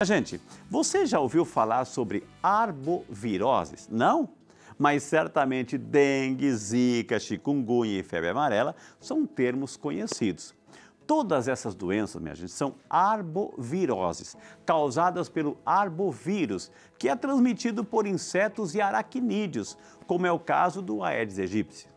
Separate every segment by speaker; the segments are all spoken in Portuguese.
Speaker 1: Gente, você já ouviu falar sobre arboviroses? Não? Mas certamente dengue, zika, chikungunya e febre amarela são termos conhecidos. Todas essas doenças, minha gente, são arboviroses, causadas pelo arbovírus, que é transmitido por insetos e aracnídeos, como é o caso do Aedes aegypti.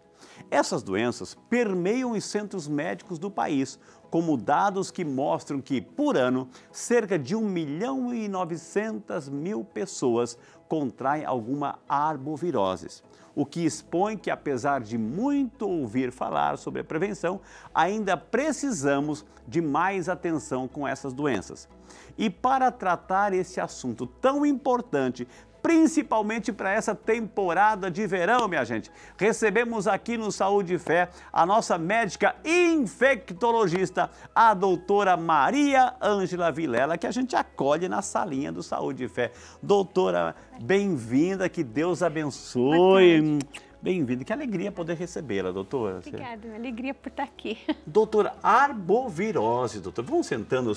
Speaker 1: Essas doenças permeiam os centros médicos do país, como dados que mostram que, por ano, cerca de 1.900.000 pessoas contraem alguma arbovirose, o que expõe que, apesar de muito ouvir falar sobre a prevenção, ainda precisamos de mais atenção com essas doenças. E para tratar esse assunto tão importante, principalmente para essa temporada de verão, minha gente, recebemos aqui no Saúde e Fé a nossa médica infectologista, a doutora Maria Ângela Vilela, que a gente acolhe na salinha do Saúde e Fé. Doutora, bem-vinda, que Deus abençoe. Bem-vinda, que alegria poder recebê-la, doutora.
Speaker 2: Obrigada, uma alegria por estar aqui.
Speaker 1: Doutora, arbovirose, doutora, vamos sentando.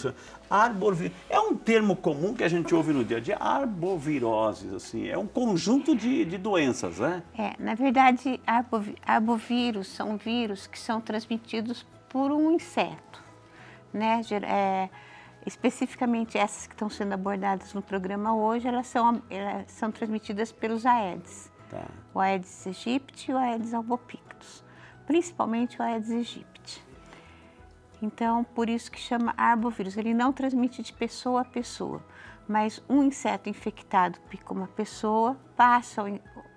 Speaker 1: Arbovirose, é um termo comum que a gente ouve no dia a dia, arbovirose, assim, é um conjunto de doenças, né?
Speaker 2: Na verdade, arbovírus são vírus que são transmitidos por um inseto, né? Especificamente essas que estão sendo abordadas no programa hoje, elas são transmitidas pelos Aedes.
Speaker 1: Tá.
Speaker 2: O Aedes aegypti e o Aedes albopictus, principalmente o Aedes aegypti. Então, por isso que chama arbovírus. Ele não transmite de pessoa a pessoa, mas um inseto infectado pica uma pessoa, passa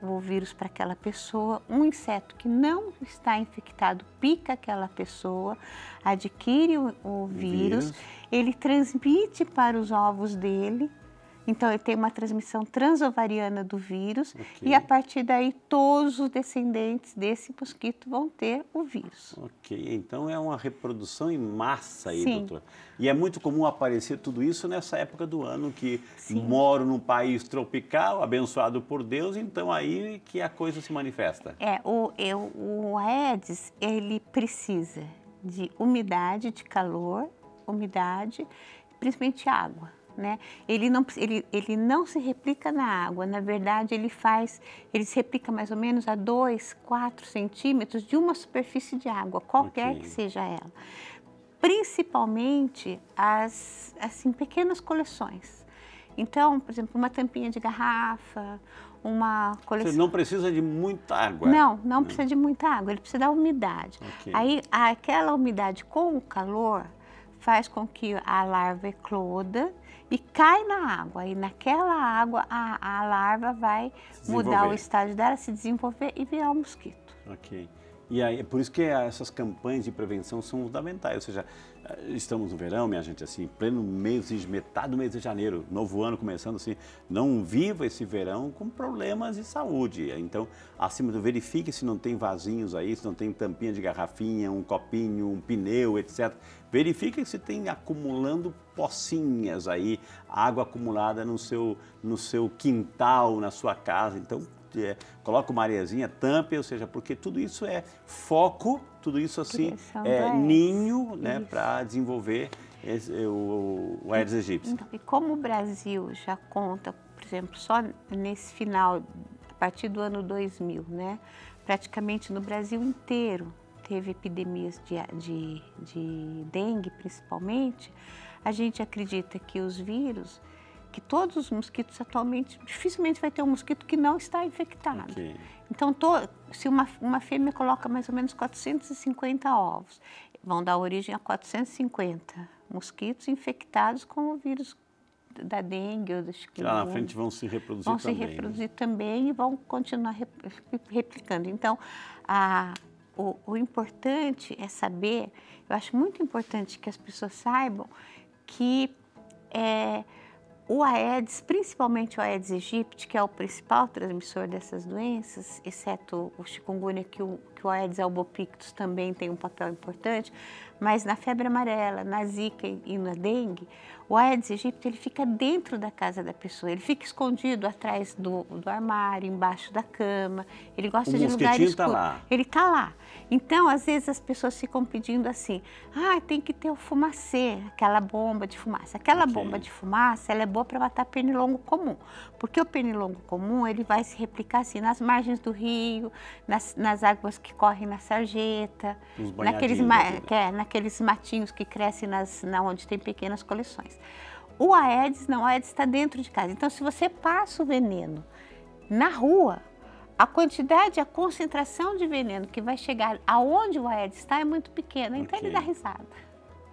Speaker 2: o vírus para aquela pessoa. Um inseto que não está infectado pica aquela pessoa, adquire o vírus, ele transmite para os ovos dele. Então, ele tem uma transmissão transovariana do vírus e, a partir daí, todos os descendentes desse mosquito vão ter o vírus.
Speaker 1: Ok, então é uma reprodução em massa aí,
Speaker 2: Sim.
Speaker 1: doutora. E é muito comum aparecer tudo isso nessa época do ano, que moro num país tropical, abençoado por Deus, então aí que a coisa se manifesta.
Speaker 2: O Aedes, ele precisa de umidade, de calor, umidade, principalmente água. Né? Ele não se replica na água, na verdade ele se replica mais ou menos a 2, 4 centímetros de uma superfície de água, qualquer que seja ela. Principalmente pequenas coleções. Então, por exemplo, uma tampinha de garrafa, uma coleção...
Speaker 1: Você não precisa de muita água.
Speaker 2: Não precisa de muita água, ele precisa da umidade. Aí, aquela umidade com o calor faz com que a larva ecloda e cai na água. E naquela água a larva vai mudar o estágio dela, se desenvolver e virar um mosquito.
Speaker 1: Ok. E aí, é por isso que essas campanhas de prevenção são fundamentais. Ou seja, estamos no verão, minha gente, assim, pleno mês, metade do mês de janeiro, novo ano começando assim, não viva esse verão com problemas de saúde. Então, acima do verifique se não tem vasinhos aí, se não tem tampinha de garrafinha, um copinho, um pneu, etc. Verifique se tem acumulando pocinhas aí, água acumulada no seu quintal, na sua casa. Então, coloca uma areiazinha, tampe, ou seja, porque tudo isso é foco, tudo isso assim é ninho, né, para desenvolver o Aedes aegypti.
Speaker 2: Então, e como o Brasil já conta, por exemplo, só nesse final, a partir do ano 2000, né, praticamente no Brasil inteiro teve epidemias de dengue, principalmente, a gente acredita que os vírus, que todos os mosquitos atualmente, dificilmente vai ter um mosquito que não está infectado. Então, se uma fêmea coloca mais ou menos 450 ovos, vão dar origem a 450 mosquitos infectados com o vírus da dengue ou do chikungunya.
Speaker 1: Lá na frente vão se reproduzir também.
Speaker 2: Vão se reproduzir também e vão continuar replicando. Então, o importante é saber, eu acho muito importante que as pessoas saibam que o Aedes, principalmente o Aedes aegypti, que é o principal transmissor dessas doenças, exceto o chikungunya, que o Aedes albopictus também tem um papel importante, mas na febre amarela, na zika e na dengue, o Aedes aegypti ele fica dentro da casa da pessoa, ele fica escondido atrás do armário, embaixo da cama, ele gosta de lugares escuros. Ele está lá. Então, às vezes as pessoas ficam pedindo assim, tem que ter o fumacê, aquela bomba de fumaça. Aquela bomba de fumaça, ela é boa para matar pernilongo comum, porque o pernilongo comum, ele vai se replicar assim, nas margens do rio, nas águas que correm na sarjeta, naqueles matinhos que crescem onde tem pequenas coleções. O Aedes não, o Aedes está dentro de casa. Então, se você passa o veneno na rua, a quantidade, a concentração de veneno que vai chegar aonde o Aedes está é muito pequena, então ele dá risada.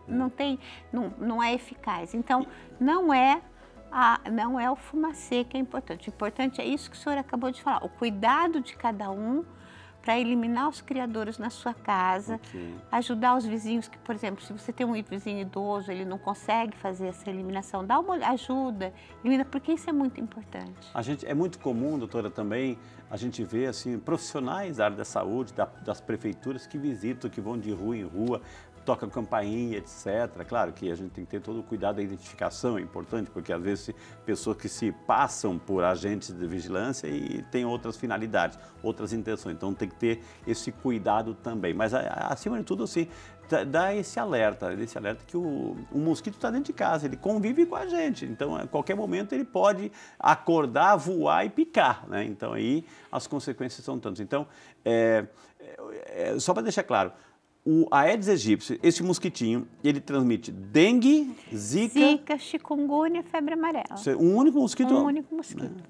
Speaker 2: Não é eficaz. Então, não é o fumacê que é importante. O importante é isso que o senhor acabou de falar, o cuidado de cada um para eliminar os criadouros na sua casa, ajudar os vizinhos que, por exemplo, se você tem um vizinho idoso, ele não consegue fazer essa eliminação, dá uma ajuda, elimina, porque isso é muito importante.
Speaker 1: É muito comum, doutora, também a gente vê assim, profissionais da área da saúde, das prefeituras que visitam, que vão de rua em rua, tocam campainha, etc. Claro que a gente tem que ter todo o cuidado da identificação, é importante, porque às vezes pessoas que se passam por agentes de vigilância e têm outras finalidades, outras intenções. Então tem que ter esse cuidado também. Mas acima de tudo, assim, dá esse alerta que o mosquito está dentro de casa, ele convive com a gente. Então, a qualquer momento ele pode acordar, voar e picar, né? Então aí as consequências são tantas. Então, só para deixar claro, o Aedes aegypti, esse mosquitinho, ele transmite dengue,
Speaker 2: zika, chikungunya e febre amarela.
Speaker 1: Um único mosquito?
Speaker 2: Um único mosquito.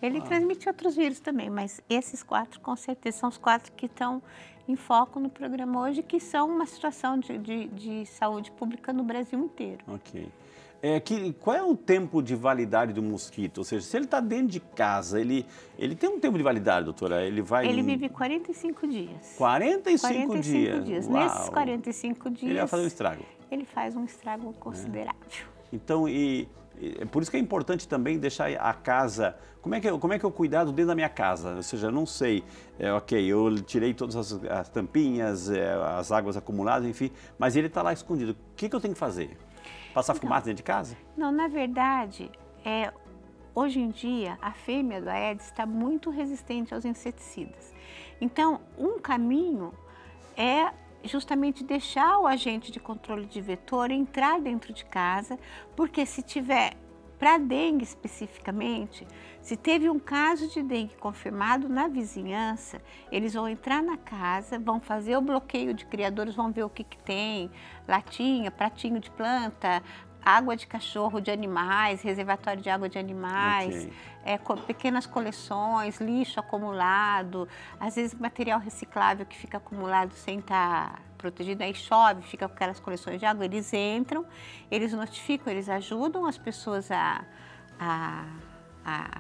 Speaker 2: Ele transmite outros vírus também, mas esses 4, com certeza, são os 4 que estão em foco no programa hoje, que são uma situação de saúde pública no Brasil inteiro.
Speaker 1: Ok. Qual é o tempo de validade do mosquito? Ou seja, se ele está dentro de casa, ele tem um tempo de validade, doutora? Ele vive
Speaker 2: 45 dias.
Speaker 1: 45 dias? Uau.
Speaker 2: Nesses 45 dias...
Speaker 1: Ele vai fazer um estrago?
Speaker 2: Ele faz um estrago considerável.
Speaker 1: Então, por isso que é importante também deixar a casa... Como é que é o cuidado dentro da minha casa? Ou seja, eu não sei, eu tirei todas as tampinhas, as águas acumuladas, enfim, mas ele está lá escondido. O que eu tenho que fazer? Passar fumaça dentro de casa?
Speaker 2: Não, na verdade, hoje em dia, a fêmea do Aedes está muito resistente aos inseticidas. Então, um caminho é justamente deixar o agente de controle de vetor entrar dentro de casa, porque se tiver, para dengue especificamente, se teve um caso de dengue confirmado na vizinhança, eles vão entrar na casa, vão fazer o bloqueio de criadouros, vão ver o que tem, latinha, pratinho de planta, água de cachorro de animais, reservatório de água de animais, pequenas coleções, lixo acumulado, às vezes material reciclável que fica acumulado sem estar protegido, aí chove, fica com aquelas coleções de água, eles entram, eles notificam, eles ajudam as pessoas a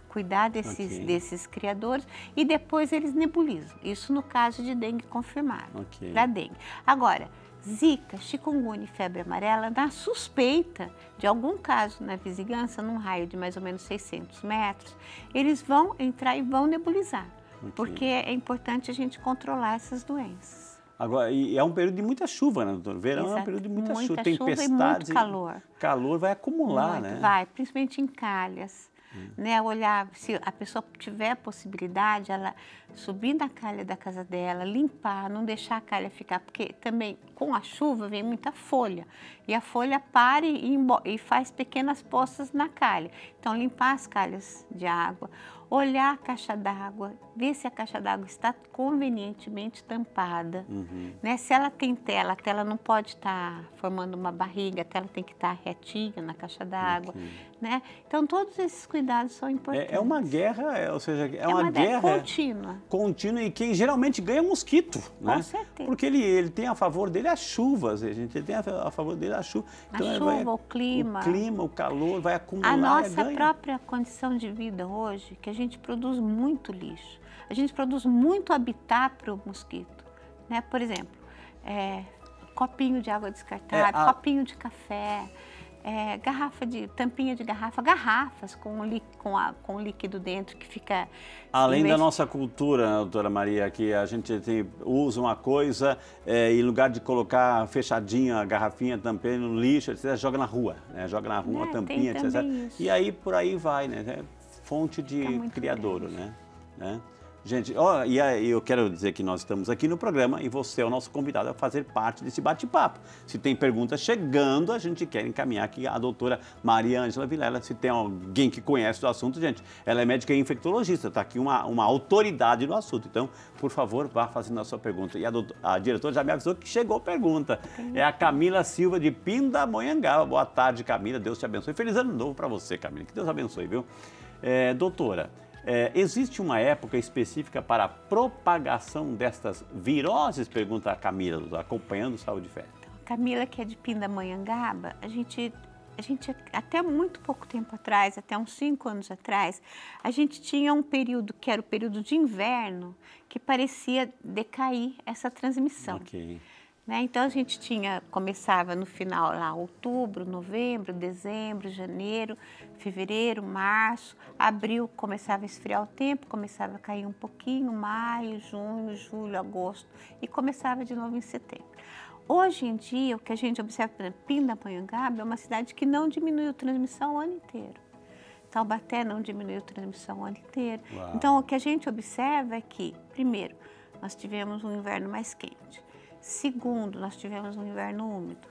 Speaker 2: cuidar desses criadores e depois eles nebulizam. Isso no caso de dengue confirmado, para dengue. Agora, zika, chikungunya e febre amarela, na suspeita de algum caso na vizinhança, num raio de mais ou menos 600 metros, eles vão entrar e vão nebulizar, porque é importante a gente controlar essas doenças.
Speaker 1: Agora, e é um período de muita chuva, né, doutor? Verão é um período de muita chuva, tempestades
Speaker 2: e muito calor.
Speaker 1: Calor vai acumular, né?
Speaker 2: Vai, principalmente em calhas. Né, olhar, se a pessoa tiver a possibilidade, ela subir na calha da casa dela, limpar, não deixar a calha ficar, porque também com a chuva vem muita folha, e a folha para e faz pequenas poças na calha. Então, limpar as calhas de água, olhar a caixa d'água, ver se a caixa d'água está convenientemente tampada. Né? Se ela tem tela, a tela não pode estar formando uma barriga, a tela tem que estar retinha na caixa d'água. Né? Então, todos esses cuidados são importantes.
Speaker 1: É uma guerra, ou seja, é uma guerra contínua e quem geralmente ganha é o mosquito.
Speaker 2: Com
Speaker 1: né?
Speaker 2: certeza.
Speaker 1: Porque ele tem a favor dele as chuvas, ele tem a favor dele a chuva.
Speaker 2: Então, a chuva, o clima.
Speaker 1: O clima, o calor, vai acumular.
Speaker 2: A nossa própria condição de vida hoje, que a gente produz muito lixo. A gente produz muito habitat para o mosquito. Né? Por exemplo, copinho de água descartável, copinho de café, tampinha de garrafas com líquido dentro que fica...
Speaker 1: Além da nossa cultura, doutora Maria, que a gente usa uma coisa em lugar de colocar fechadinha a garrafinha, tampinha no lixo, etc., joga na rua, né? Joga na rua, tampinha, etc.
Speaker 2: Isso.
Speaker 1: E aí por aí vai, né? Fonte de criadouro, né? Gente, ó, e aí eu quero dizer que nós estamos aqui no programa e você é o nosso convidado a fazer parte desse bate-papo. Se tem perguntas chegando, a gente quer encaminhar aqui a doutora Maria Ângela Vilela. Se tem alguém que conhece do assunto, gente, ela é médica e infectologista, está aqui uma autoridade no assunto. Então, por favor, vá fazendo a sua pergunta. E a diretora já me avisou que chegou pergunta. É a Camila Silva de Pindamonhangaba. Boa tarde, Camila. Deus te abençoe. Feliz ano novo para você, Camila. Que Deus abençoe, viu? Doutora, existe uma época específica para a propagação destas viroses? Pergunta a Camila, acompanhando Saúde e Fé.
Speaker 2: Camila, que é de Pindamonhangaba, a gente até muito pouco tempo atrás, até uns 5 anos atrás, a gente tinha um período que era o período de inverno, que parecia decair essa transmissão.
Speaker 1: Ok.
Speaker 2: Então a gente começava no final lá, outubro, novembro, dezembro, janeiro, fevereiro, março, abril começava a esfriar o tempo, começava a cair um pouquinho, maio, junho, julho, agosto e começava de novo em setembro. Hoje em dia, o que a gente observa, por exemplo, Pindamonhangaba é uma cidade que não diminuiu a transmissão o ano inteiro. Taubaté não diminuiu a transmissão o ano inteiro.
Speaker 1: Uau.
Speaker 2: Então o que a gente observa é que, primeiro, nós tivemos um inverno mais quente. Segundo, nós tivemos um inverno úmido.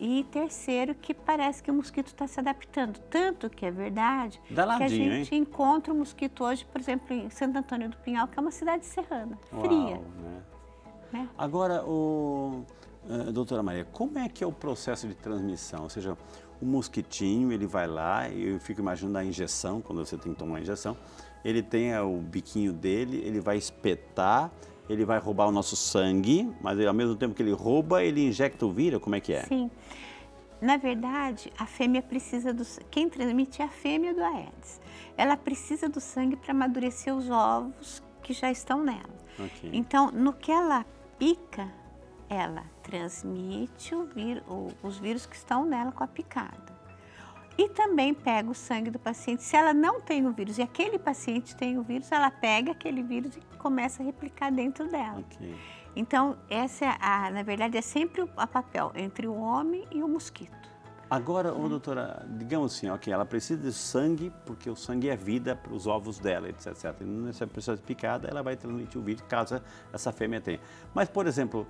Speaker 2: E terceiro, que parece que o mosquito está se adaptando. Tanto que é verdade
Speaker 1: Danadinho,
Speaker 2: que a gente encontra o mosquito hoje, por exemplo, em Santo Antônio do Pinhal, que é uma cidade serrana, fria.
Speaker 1: Uau,
Speaker 2: né?
Speaker 1: Agora, doutora Maria, como é que é o processo de transmissão? Ou seja, o mosquitinho, ele vai lá, eu fico imaginando a injeção, quando você tem que tomar a injeção, ele tem o biquinho dele, ele vai espetar, ele vai roubar o nosso sangue, mas ao mesmo tempo que ele rouba, ele injecta o vírus, como é que é?
Speaker 2: Sim. Na verdade, a fêmea precisa do... Quem transmite é a fêmea do Aedes. Ela precisa do sangue para amadurecer os ovos que já estão nela.
Speaker 1: Okay.
Speaker 2: Então, no que ela pica, ela transmite os vírus que estão nela com a picada. E também pega o sangue do paciente. Se ela não tem o vírus e aquele paciente tem o vírus, ela pega aquele vírus e começa a replicar dentro dela.
Speaker 1: Okay.
Speaker 2: Então, essa na verdade, é sempre o papel entre o homem e o mosquito.
Speaker 1: Agora, doutora, digamos assim, ok, ela precisa de sangue, porque o sangue é vida para os ovos dela, etc, etc. E nessa pessoa picada, ela vai transmitir o vírus, caso essa fêmea tenha. Mas, por exemplo,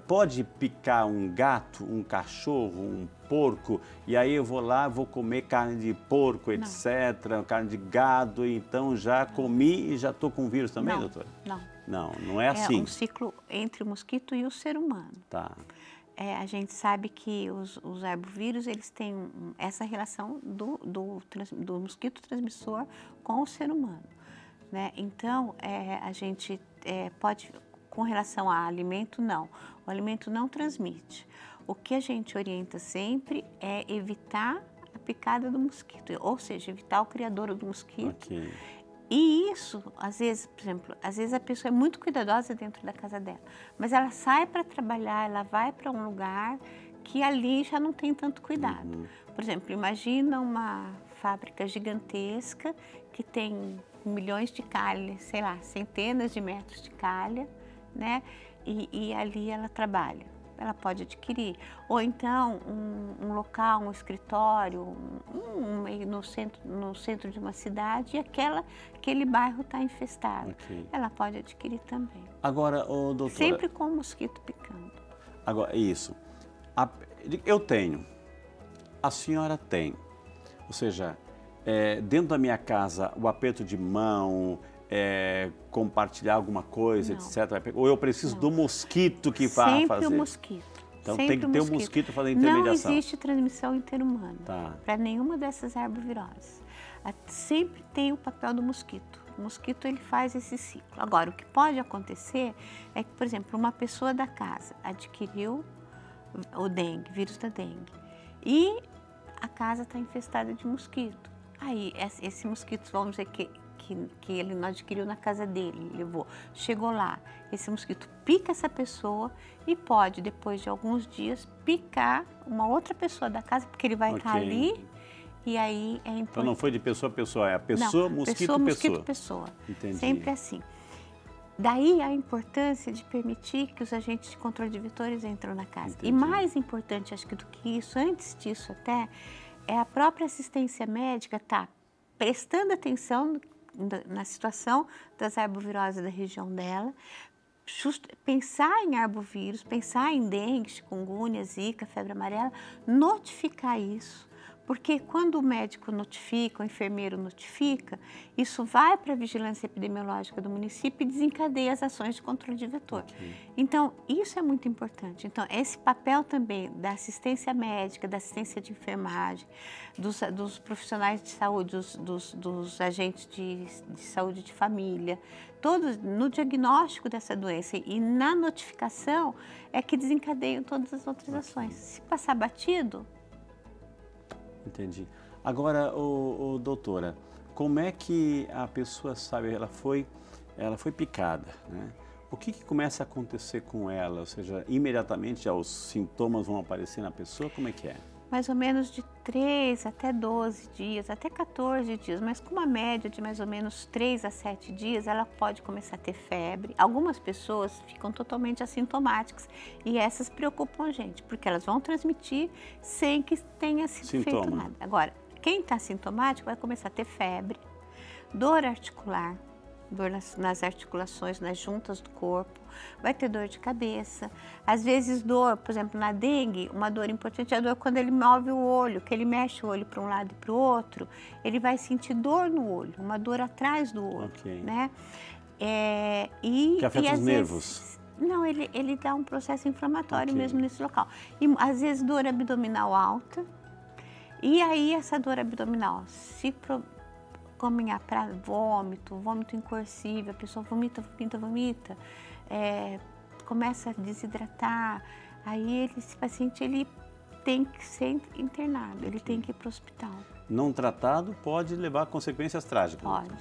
Speaker 1: pode picar um gato, um cachorro, um porco, e aí eu vou lá, vou comer carne de porco, etc, carne de gado, então já comi e já estou com o vírus também, doutora? Não é assim.
Speaker 2: É um ciclo entre o mosquito e o ser humano.
Speaker 1: Tá.
Speaker 2: A gente sabe que os arbovírus, eles têm essa relação do mosquito transmissor com o ser humano, né? Então, a gente pode, com relação a alimento, não. O alimento não transmite. O que a gente orienta sempre é evitar a picada do mosquito, ou seja, evitar o criadouro do mosquito.
Speaker 1: Okay.
Speaker 2: E isso, às vezes, por exemplo, às vezes a pessoa é muito cuidadosa dentro da casa dela, mas ela sai para trabalhar, ela vai para um lugar que ali já não tem tanto cuidado.
Speaker 1: Uhum.
Speaker 2: Por exemplo, imagina uma fábrica gigantesca que tem milhões de calha, sei lá, centenas de metros de calha, né? E ali ela trabalha. Ela pode adquirir. Ou então um local, um escritório, no centro de uma cidade e aquele bairro está infestado.
Speaker 1: Okay.
Speaker 2: Ela pode adquirir também.
Speaker 1: Agora, doutora...
Speaker 2: Sempre com o mosquito picando.
Speaker 1: Agora, isso. Eu tenho. A senhora tem. Ou seja, dentro da minha casa, o aperto de mão... compartilhar alguma coisa,
Speaker 2: Não.
Speaker 1: etc. Ou eu preciso do mosquito que vá fazer?
Speaker 2: Sempre o mosquito.
Speaker 1: Então
Speaker 2: sempre
Speaker 1: tem que ter o mosquito fazer a intermediação.
Speaker 2: Não existe transmissão interhumana para nenhuma dessas arboviroses. Sempre tem o papel do mosquito. O mosquito, ele faz esse ciclo. Agora, o que pode acontecer é que, por exemplo, uma pessoa da casa adquiriu o dengue, vírus da dengue, e a casa está infestada de mosquito. Aí, esse mosquito, vamos dizer que ele não adquiriu na casa dele, levou, chegou lá, esse mosquito pica essa pessoa e pode, depois de alguns dias, picar uma outra pessoa da casa, porque ele vai estar ali, e aí é importante.
Speaker 1: Então não foi de pessoa a pessoa, é a pessoa,
Speaker 2: não,
Speaker 1: mosquito, pessoa.
Speaker 2: pessoa.
Speaker 1: Entendi.
Speaker 2: Sempre assim. Daí a importância de permitir que os agentes de controle de vetores entrem na casa.
Speaker 1: Entendi.
Speaker 2: E mais importante, acho que do que isso, antes disso até, é a própria assistência médica estar prestando atenção na situação das arboviroses da região dela, pensar em arbovírus, pensar em dengue, chikungunya, zika, febre amarela, notificar isso. Porque quando o médico notifica, o enfermeiro notifica, isso vai para a vigilância epidemiológica do município e desencadeia as ações de controle de vetor.
Speaker 1: Ok.
Speaker 2: Então, isso é muito importante. Então, esse papel também da assistência médica, da assistência de enfermagem, dos profissionais de saúde, dos agentes de saúde de família, todos no diagnóstico dessa doença e na notificação é que desencadeiam todas as outras ações. Se passar batido...
Speaker 1: Entendi. Agora, doutora, como é que a pessoa sabe, ela foi picada, né? O que começa a acontecer com ela? Ou seja, imediatamente já os sintomas vão aparecer na pessoa? Como é que é?
Speaker 2: Mais ou menos de 3 até 12 dias, até 14 dias, mas com uma média de mais ou menos 3 a 7 dias, ela pode começar a ter febre. Algumas pessoas ficam totalmente assintomáticas e essas preocupam a gente, porque elas vão transmitir sem que tenha sido feito nada. Agora, quem está sintomático vai começar a ter febre, dor articular, dor nas articulações, nas juntas do corpo, vai ter dor de cabeça, às vezes dor, por exemplo, na dengue, uma dor importante é a dor quando ele move o olho, que ele mexe o olho para um lado e para o outro, ele vai sentir dor no olho, uma dor atrás do olho, né?
Speaker 1: Que afeta os nervos.
Speaker 2: Não, ele dá um processo inflamatório mesmo nesse local. E às vezes dor abdominal alta, e aí essa dor abdominal se caminhar para vômito incoercível, a pessoa vomita, começa a desidratar, aí esse paciente ele tem que ser internado, ele tem que ir para o hospital.
Speaker 1: Não tratado pode levar a consequências trágicas.
Speaker 2: Pode.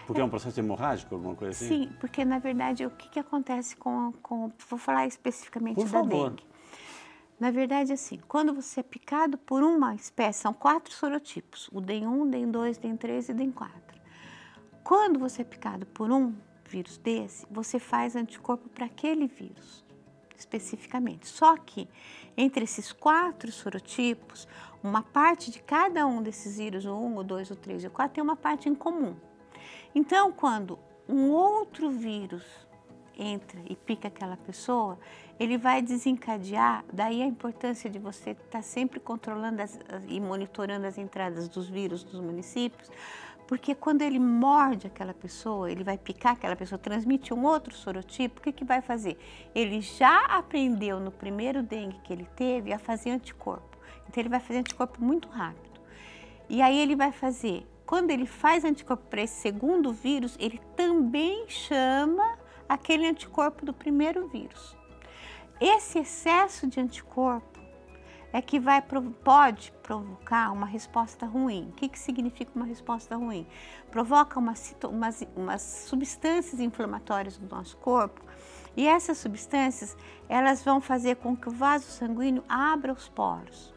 Speaker 1: Porque é um processo hemorrágico, alguma coisa assim?
Speaker 2: Sim, porque na verdade o que acontece vou falar especificamente da dengue. Na verdade, assim, quando você é picado por uma espécie, são 4 sorotipos, o DEN1, DEN2, DEN3 e DEN4. Quando você é picado por um vírus desse, você faz anticorpo para aquele vírus, especificamente. Só que, entre esses 4 sorotipos, uma parte de cada um desses vírus, o 1, o 2, o 3 e o 4, tem uma parte em comum. Então, quando um outro vírus entra e pica aquela pessoa, ele vai desencadear, daí a importância de você estar sempre controlando e monitorando as entradas dos vírus dos municípios, porque quando ele morde aquela pessoa, ele vai picar aquela pessoa, transmite um outro sorotipo, o que vai fazer? Ele já aprendeu no primeiro dengue que ele teve a fazer anticorpo, então ele vai fazer anticorpo muito rápido. E aí ele vai fazer, quando ele faz anticorpo para esse segundo vírus, ele também chama aquele anticorpo do primeiro vírus. Esse excesso de anticorpo é que pode provocar uma resposta ruim. O que significa uma resposta ruim? Provoca umas substâncias inflamatórias no nosso corpo e essas substâncias elas vão fazer com que o vaso sanguíneo abra os poros.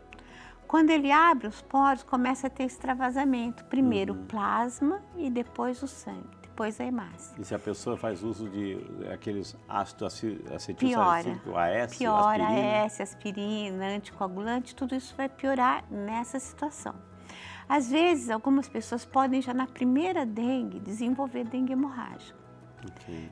Speaker 2: Quando ele abre os poros, começa a ter extravasamento. Primeiro o plasma e depois o sangue, depois a hemácia.
Speaker 1: E se a pessoa faz uso de aqueles ácido acetilsalicílico, AS,
Speaker 2: piora,
Speaker 1: aspirina?
Speaker 2: AS, aspirina, anticoagulante, tudo isso vai piorar nessa situação. Às vezes, algumas pessoas podem já na primeira dengue desenvolver dengue hemorrágica.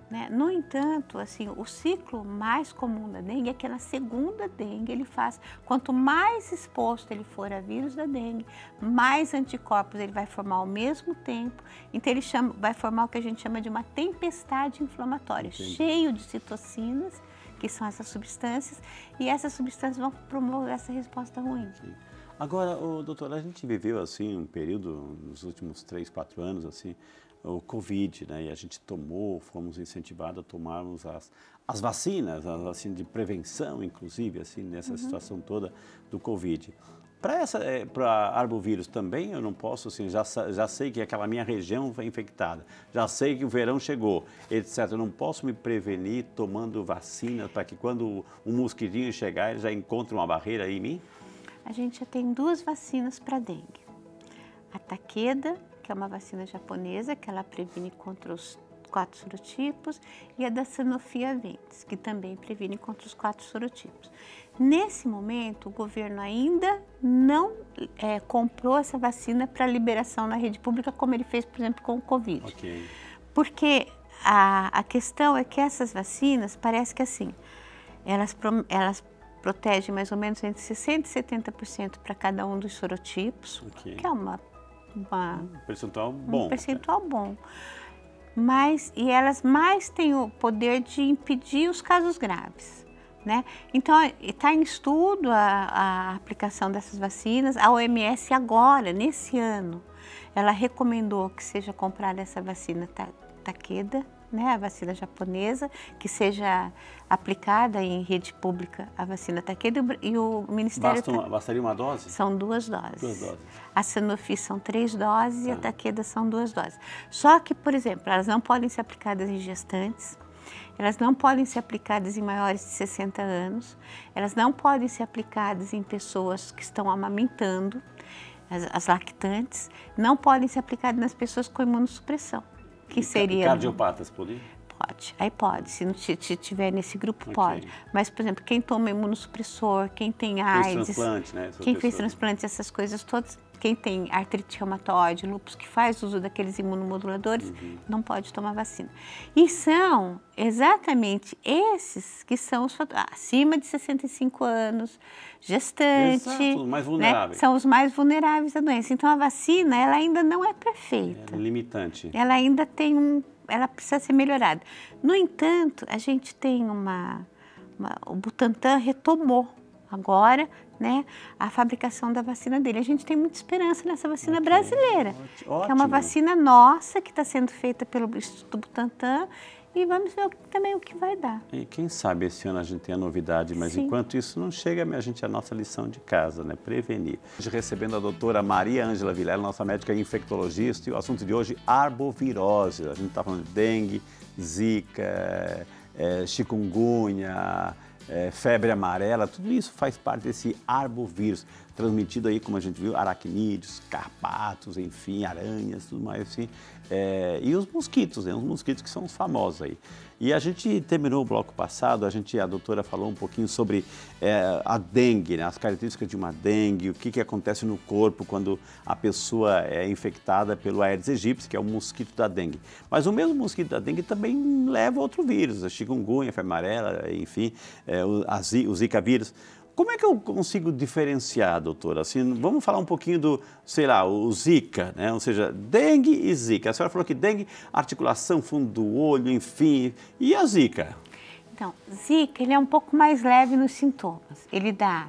Speaker 2: Né? No entanto, assim, o ciclo mais comum da dengue é que na segunda dengue ele faz, quanto mais exposto ele for a vírus da dengue, mais anticorpos ele vai formar ao mesmo tempo, então ele vai formar o que a gente chama de uma tempestade inflamatória, cheio de citocinas, que são essas substâncias, e essas substâncias vão promover essa resposta ruim.
Speaker 1: Sim. Agora, doutora, a gente viveu assim um período, nos últimos 3, 4 anos, assim, o Covid, né? E a gente fomos incentivados a tomarmos as vacinas de prevenção, inclusive, assim, nessa situação toda do Covid. Para arbovírus também eu não posso, assim, já sei que aquela minha região foi infectada, já sei que o verão chegou, etc. Eu não posso me prevenir tomando vacina para que quando um mosquitinho chegar, ele já encontre uma barreira em mim?
Speaker 2: A gente já tem 2 vacinas para dengue. A Takeda, que é uma vacina japonesa, que ela previne contra os 4 sorotipos, e a da Sanofi Aventis, que também previne contra os 4 sorotipos. Nesse momento, o governo ainda não comprou essa vacina para liberação na rede pública, como ele fez, por exemplo, com o Covid.
Speaker 1: Ok.
Speaker 2: Porque a questão é que essas vacinas, parece que assim, elas protegem mais ou menos entre 60% e 70% para cada um dos sorotipos, que é um
Speaker 1: percentual bom.
Speaker 2: Um percentual bom. E elas mais têm o poder de impedir os casos graves, né? Então, está em estudo a aplicação dessas vacinas. A OMS agora, nesse ano, ela recomendou que seja comprada essa vacina Takeda, né, a vacina japonesa, que seja aplicada em rede pública a vacina Takeda, e o Ministério...
Speaker 1: Bastaria uma dose?
Speaker 2: São 2 doses.
Speaker 1: 2 doses.
Speaker 2: A Sanofi são 3 doses e a Takeda são 2 doses. Só que, por exemplo, elas não podem ser aplicadas em gestantes, elas não podem ser aplicadas em maiores de 60 anos, elas não podem ser aplicadas em pessoas que estão amamentando, as lactantes, não podem ser aplicadas nas pessoas com imunossupressão. Que seria...
Speaker 1: Cardiopatas, pode?
Speaker 2: Pode, aí pode, se não tiver nesse grupo, pode. Mas, por exemplo, quem toma imunossupressor, quem tem AIDS,
Speaker 1: transplante, né?
Speaker 2: Quem fez transplante, essas coisas todas, quem tem artrite reumatoide, lúpus, que faz uso daqueles imunomoduladores, não pode tomar vacina. E são exatamente esses que são os acima de 65 anos, gestante.
Speaker 1: Exato, mais vulneráveis.
Speaker 2: Né? São os mais vulneráveis à doença. Então, a vacina, ela ainda não é perfeita.
Speaker 1: É limitante.
Speaker 2: Ela ainda tem ela precisa ser melhorada. No entanto, a gente tem o Butantan retomou agora, né, a fabricação da vacina dele. A gente tem muita esperança nessa vacina brasileira, que é uma vacina nossa, que está sendo feita pelo Instituto Butantan, e vamos ver também o que vai dar.
Speaker 1: E quem sabe esse ano a gente tem a novidade, mas enquanto isso não chega, a nossa lição de casa, né? Prevenir. Hoje recebendo a doutora Maria Ângela Vilela, nossa médica infectologista, e o assunto de hoje, arbovirose. A gente está falando de dengue, zika, chikungunya, febre amarela, tudo isso faz parte desse arbovírus, transmitido aí, como a gente viu, aracnídeos, carpatos, enfim, aranhas, tudo mais assim. E os mosquitos, né? Os mosquitos que são os famosos aí. E a gente terminou o bloco passado, a doutora falou um pouquinho sobre a dengue, né? As características de uma dengue, o que acontece no corpo quando a pessoa é infectada pelo Aedes aegypti, que é o mosquito da dengue. Mas o mesmo mosquito da dengue também leva outro vírus, a chikungunya, a febre amarela, enfim, o zika vírus. Como é que eu consigo diferenciar, doutora? Assim, vamos falar um pouquinho do, sei lá, o Zika, né? Ou seja, dengue e Zika. A senhora falou que dengue, articulação, fundo do olho, enfim. E a Zika?
Speaker 2: Então, Zika, ele é um pouco mais leve nos sintomas. Ele dá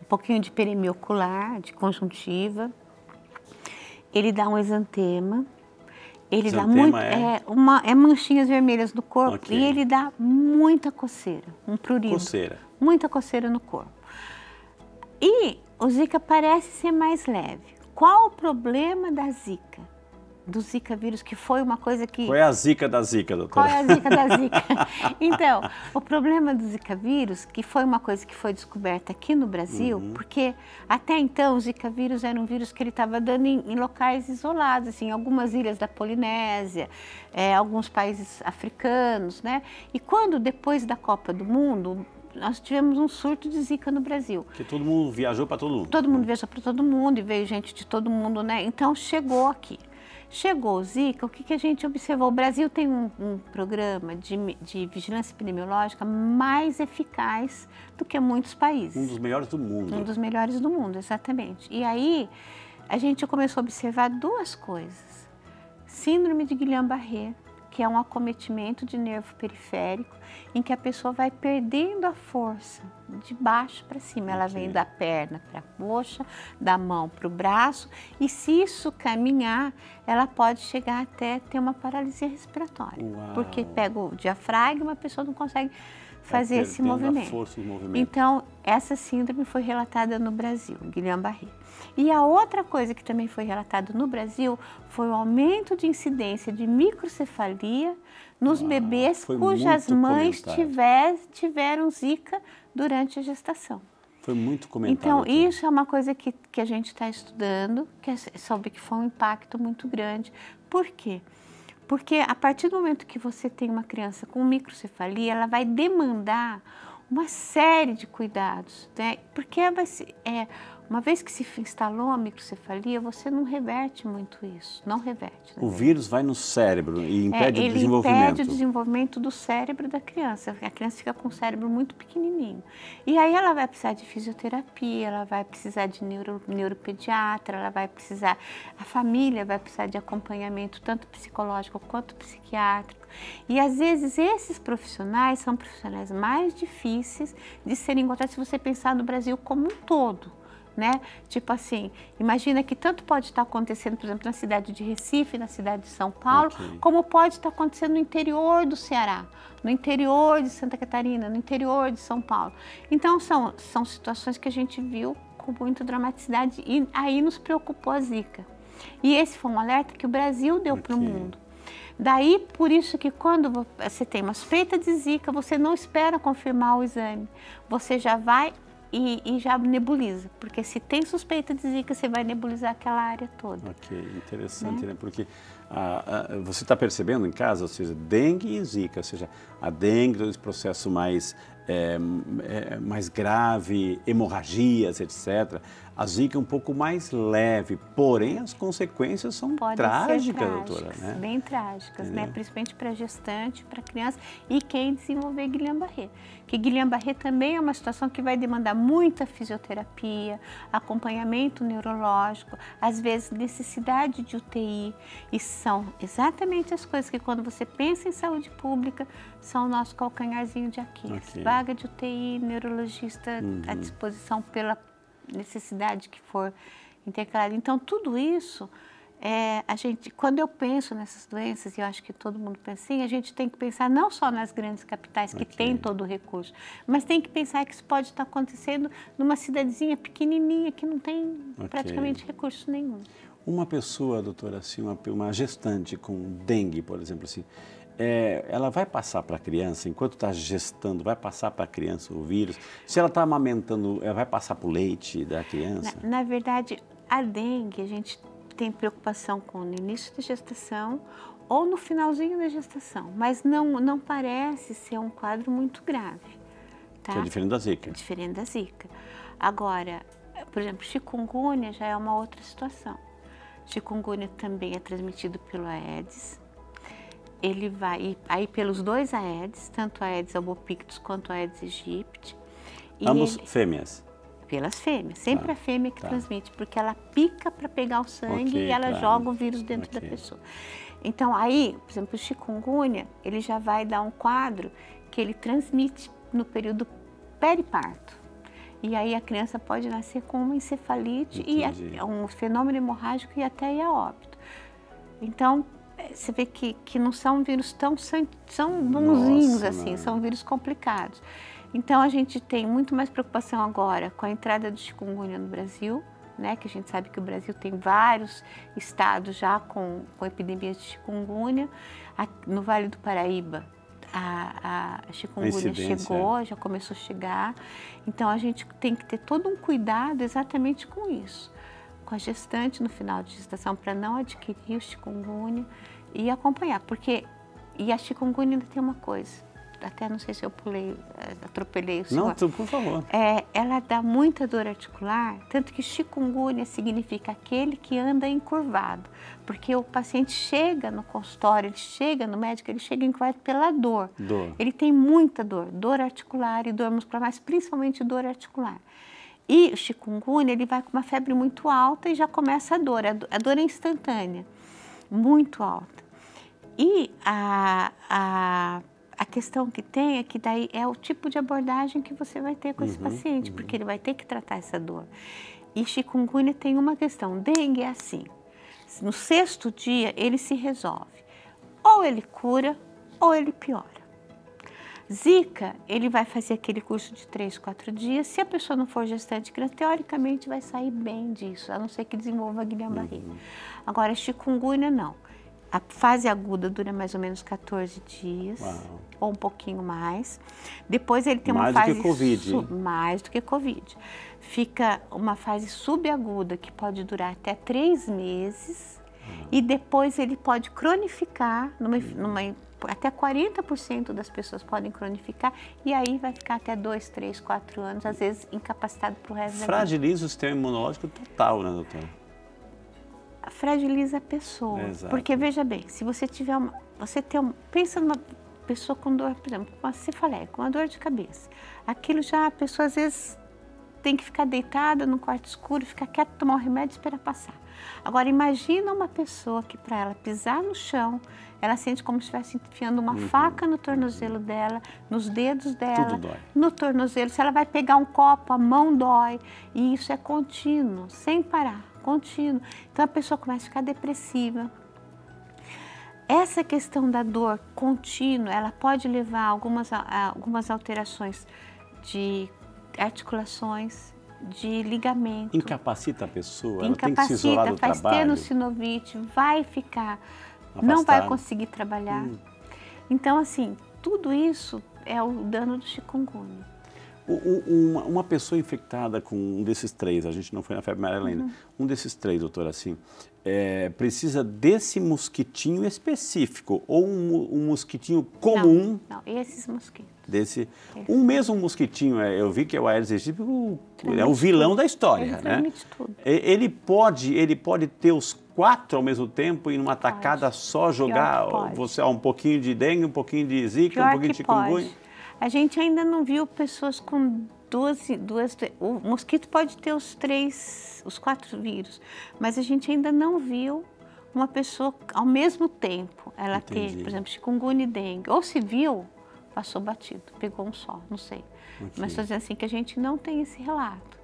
Speaker 2: um pouquinho de hiperemia ocular, de conjuntiva. Ele dá um exantema. Ele dá muito, manchinhas vermelhas no corpo, e ele dá muita coceira, um prurido.
Speaker 1: Coceira.
Speaker 2: Muita coceira no corpo. E o Zika parece ser mais leve. Qual o problema da Zika? Do Zika vírus, que foi uma coisa que...
Speaker 1: Qual é a Zika da Zika, doutora?
Speaker 2: Qual é a Zika da Zika? Então, o problema do Zika vírus, que foi uma coisa que foi descoberta aqui no Brasil, porque até então o Zika vírus era um vírus que ele estava dando em locais isolados, assim, algumas ilhas da Polinésia, alguns países africanos, né? E quando, depois da Copa do Mundo, nós tivemos um surto de Zika no Brasil.
Speaker 1: Que todo mundo viajou para todo mundo.
Speaker 2: Todo mundo viajou para todo mundo, e veio gente de todo mundo, né? Então, chegou aqui. Chegou o Zika, o que a gente observou? O Brasil tem um programa de vigilância epidemiológica mais eficaz do que muitos países.
Speaker 1: Um dos melhores do mundo.
Speaker 2: Um dos melhores do mundo, exatamente. E aí, a gente começou a observar 2 coisas. Síndrome de Guillain-Barré, que é um acometimento de nervo periférico, em que a pessoa vai perdendo a força de baixo para cima. Ela vem da perna para a coxa, da mão para o braço, e se isso caminhar, ela pode chegar até ter uma paralisia respiratória.
Speaker 1: Uau.
Speaker 2: Porque pega o diafragma, a pessoa não consegue fazer esse movimento.
Speaker 1: Força,
Speaker 2: então, essa síndrome foi relatada no Brasil, Guillain-Barré. E a outra coisa que também foi relatada no Brasil foi o aumento de incidência de microcefalia nos bebês cujas mães tiveram Zika durante a gestação.
Speaker 1: Foi muito comentado.
Speaker 2: Então, isso é uma coisa que a gente está estudando, que soube que foi um impacto muito grande. Por quê? Porque a partir do momento que você tem uma criança com microcefalia, ela vai demandar uma série de cuidados, né? Porque uma vez que se instalou a microcefalia, você não reverte muito isso, não reverte.
Speaker 1: O vírus vai no cérebro e impede o desenvolvimento.
Speaker 2: Ele impede o desenvolvimento do cérebro da criança. A criança fica com o cérebro muito pequenininho. E aí ela vai precisar de fisioterapia, ela vai precisar de neuropediatra, ela vai precisar, a família vai precisar de acompanhamento tanto psicológico quanto psiquiátrico. E às vezes esses profissionais são profissionais mais difíceis de serem encontrados se você pensar no Brasil como um todo. Né? Tipo assim, imagina que tanto pode estar acontecendo, por exemplo, na cidade de Recife, na cidade de São Paulo, como pode estar acontecendo no interior do Ceará, no interior de Santa Catarina, no interior de São Paulo. Então, são situações que a gente viu com muita dramaticidade e aí nos preocupou a Zika. E esse foi um alerta que o Brasil deu para o mundo. Daí, por isso que quando você tem uma suspeita de Zika, você não espera confirmar o exame, você já vai e já nebuliza, porque se tem suspeita de Zika, você vai nebulizar aquela área toda.
Speaker 1: Ok, interessante, né? Porque você está percebendo em casa, ou seja, dengue e Zika, ou seja, a dengue, esse processo mais grave, hemorragias, etc. A Zika é um pouco mais leve, porém as consequências são trágicas, doutora. Né?
Speaker 2: Bem trágicas, né? Principalmente para gestante, para criança e quem desenvolver Guillain-Barré. Que Guillain-Barré também é uma situação que vai demandar muita fisioterapia, acompanhamento neurológico, às vezes necessidade de UTI. E são exatamente as coisas que quando você pensa em saúde pública, são o nosso calcanharzinho de Aquiles. Vaga de UTI, neurologista à disposição pela necessidade que for intercalada. Então, tudo isso, quando eu penso nessas doenças, e eu acho que todo mundo pensa assim, a gente tem que pensar não só nas grandes capitais que têm todo o recurso, mas tem que pensar que isso pode estar acontecendo numa cidadezinha pequenininha que não tem praticamente recurso nenhum.
Speaker 1: Uma pessoa, doutora, assim, uma gestante com dengue, por exemplo, assim, ela vai passar para a criança, enquanto está gestando, vai passar para a criança o vírus? Se ela está amamentando, ela vai passar para o leite da criança?
Speaker 2: Na verdade, a dengue, a gente tem preocupação com no início da gestação ou no finalzinho da gestação, mas não parece ser um quadro muito grave. Tá?
Speaker 1: Que é diferente da Zika.
Speaker 2: É diferente da Zika. Agora, por exemplo, chikungunya já é uma outra situação. Chikungunya também é transmitido pelo Aedes. Ele vai aí pelos dois Aedes, tanto a Aedes albopictus quanto a Aedes aegypti.
Speaker 1: Ambos fêmeas?
Speaker 2: Pelas fêmeas, sempre a fêmea que transmite, porque ela pica para pegar o sangue e ela joga o vírus dentro da pessoa. Então aí, por exemplo, o chikungunya, ele já vai dar um quadro que ele transmite no período periparto. E aí a criança pode nascer com uma encefalite e um fenômeno hemorrágico e até ir a óbito. Então, você vê que não são vírus são bonzinhos assim, são vírus complicados. Então a gente tem muito mais preocupação agora com a entrada do chikungunya no Brasil, né? Que a gente sabe que o Brasil tem vários estados já com epidemias de chikungunya. No Vale do Paraíba, a chikungunya chegou, já começou a chegar. Então a gente tem que ter todo um cuidado exatamente com isso. Com a gestante no final de gestação para não adquirir o chikungunya e acompanhar, e a chikungunya ainda tem uma coisa, até não sei se eu atropelei o senhor.
Speaker 1: Não, por favor.
Speaker 2: Ela dá muita dor articular, tanto que chikungunya significa aquele que anda encurvado, porque o paciente chega no consultório, ele chega no médico, ele chega encurvado pela dor. Ele tem muita dor articular e dor muscular, mas principalmente dor articular. E o chikungunya, ele vai com uma febre muito alta e já começa a dor é instantânea, muito alta. E a questão que tem é que daí é o tipo de abordagem que você vai ter com esse paciente, porque ele vai ter que tratar essa dor. E chikungunya tem uma questão, dengue é assim, no 6º dia ele se resolve, ou ele cura ou ele piora. Zika, ele vai fazer aquele curso de 3, 4 dias. Se a pessoa não for gestante, teoricamente vai sair bem disso, a não ser que desenvolva Guillain-Barré. Agora, chikungunya não. A fase aguda dura mais ou menos 14 dias, ou um pouquinho mais. Depois ele tem uma fase...
Speaker 1: Mais do que Covid.
Speaker 2: Mais do que Covid. Fica uma fase subaguda que pode durar até 3 meses. E depois ele pode cronificar, até 40% das pessoas podem cronificar, e aí vai ficar até 2, 3, 4 anos, às vezes incapacitado para o resto da vida.
Speaker 1: Fragiliza o sistema imunológico total, né, doutora?
Speaker 2: Fragiliza a pessoa.
Speaker 1: Exato.
Speaker 2: Porque, veja bem, se você tiver pensa numa pessoa com dor, por exemplo, com uma cefaleia, com uma dor de cabeça. Aquilo já, a pessoa às vezes tem que ficar deitada no quarto escuro, ficar quieta, tomar um remédio e esperar passar. Agora, imagina uma pessoa que para ela pisar no chão, ela sente como se estivesse enfiando uma faca no tornozelo dela, nos dedos dela,
Speaker 1: Tudo dói.
Speaker 2: no tornozelo. Se ela vai pegar um copo, a mão dói. E isso é contínuo, sem parar, contínuo. Então a pessoa começa a ficar depressiva. Essa questão da dor contínua, ela pode levar a algumas alterações de articulações, de ligamento.
Speaker 1: Incapacita a pessoa, ela tem que se isolar do
Speaker 2: faz
Speaker 1: trabalho.
Speaker 2: tenossinovite, vai ficar,
Speaker 1: Afastado.
Speaker 2: não vai conseguir trabalhar. Então, assim, tudo isso é o dano do chikungunya.
Speaker 1: Uma pessoa infectada com um desses três, a gente não foi na febre amarela ainda, um desses três, doutora, assim, precisa desse mosquitinho específico ou um mosquitinho comum?
Speaker 2: Não, esses mosquitos.
Speaker 1: Um mesmo mosquitinho, eu vi que é o Aedes aegypti, é o vilão da história,
Speaker 2: ele
Speaker 1: né?
Speaker 2: transmite tudo.
Speaker 1: Ele pode ter os 4 ao mesmo tempo e numa tacada só jogar um pouquinho de dengue, um pouquinho de zika, um pouquinho de chikungunya?
Speaker 2: A gente ainda não viu pessoas com o mosquito pode ter os 4 vírus, mas a gente ainda não viu uma pessoa ao mesmo tempo ela ter, por exemplo, chikungunya e dengue. Ou se viu, passou batido, pegou um só, não sei. Okay. Mas estou dizendo assim que a gente não tem esse relato.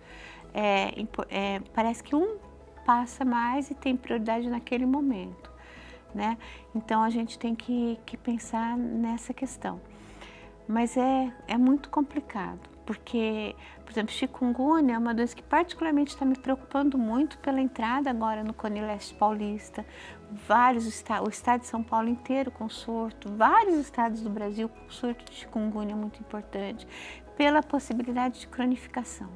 Speaker 2: Parece que um passa mais e tem prioridade naquele momento, né? Então a gente tem que pensar nessa questão. Mas é muito complicado, porque, por exemplo, chikungunya é uma doença que particularmente está me preocupando muito pela entrada agora no Cone Leste Paulista, o estado de São Paulo inteiro com surto, vários estados do Brasil com surto de chikungunya muito importante, pela possibilidade de cronificação.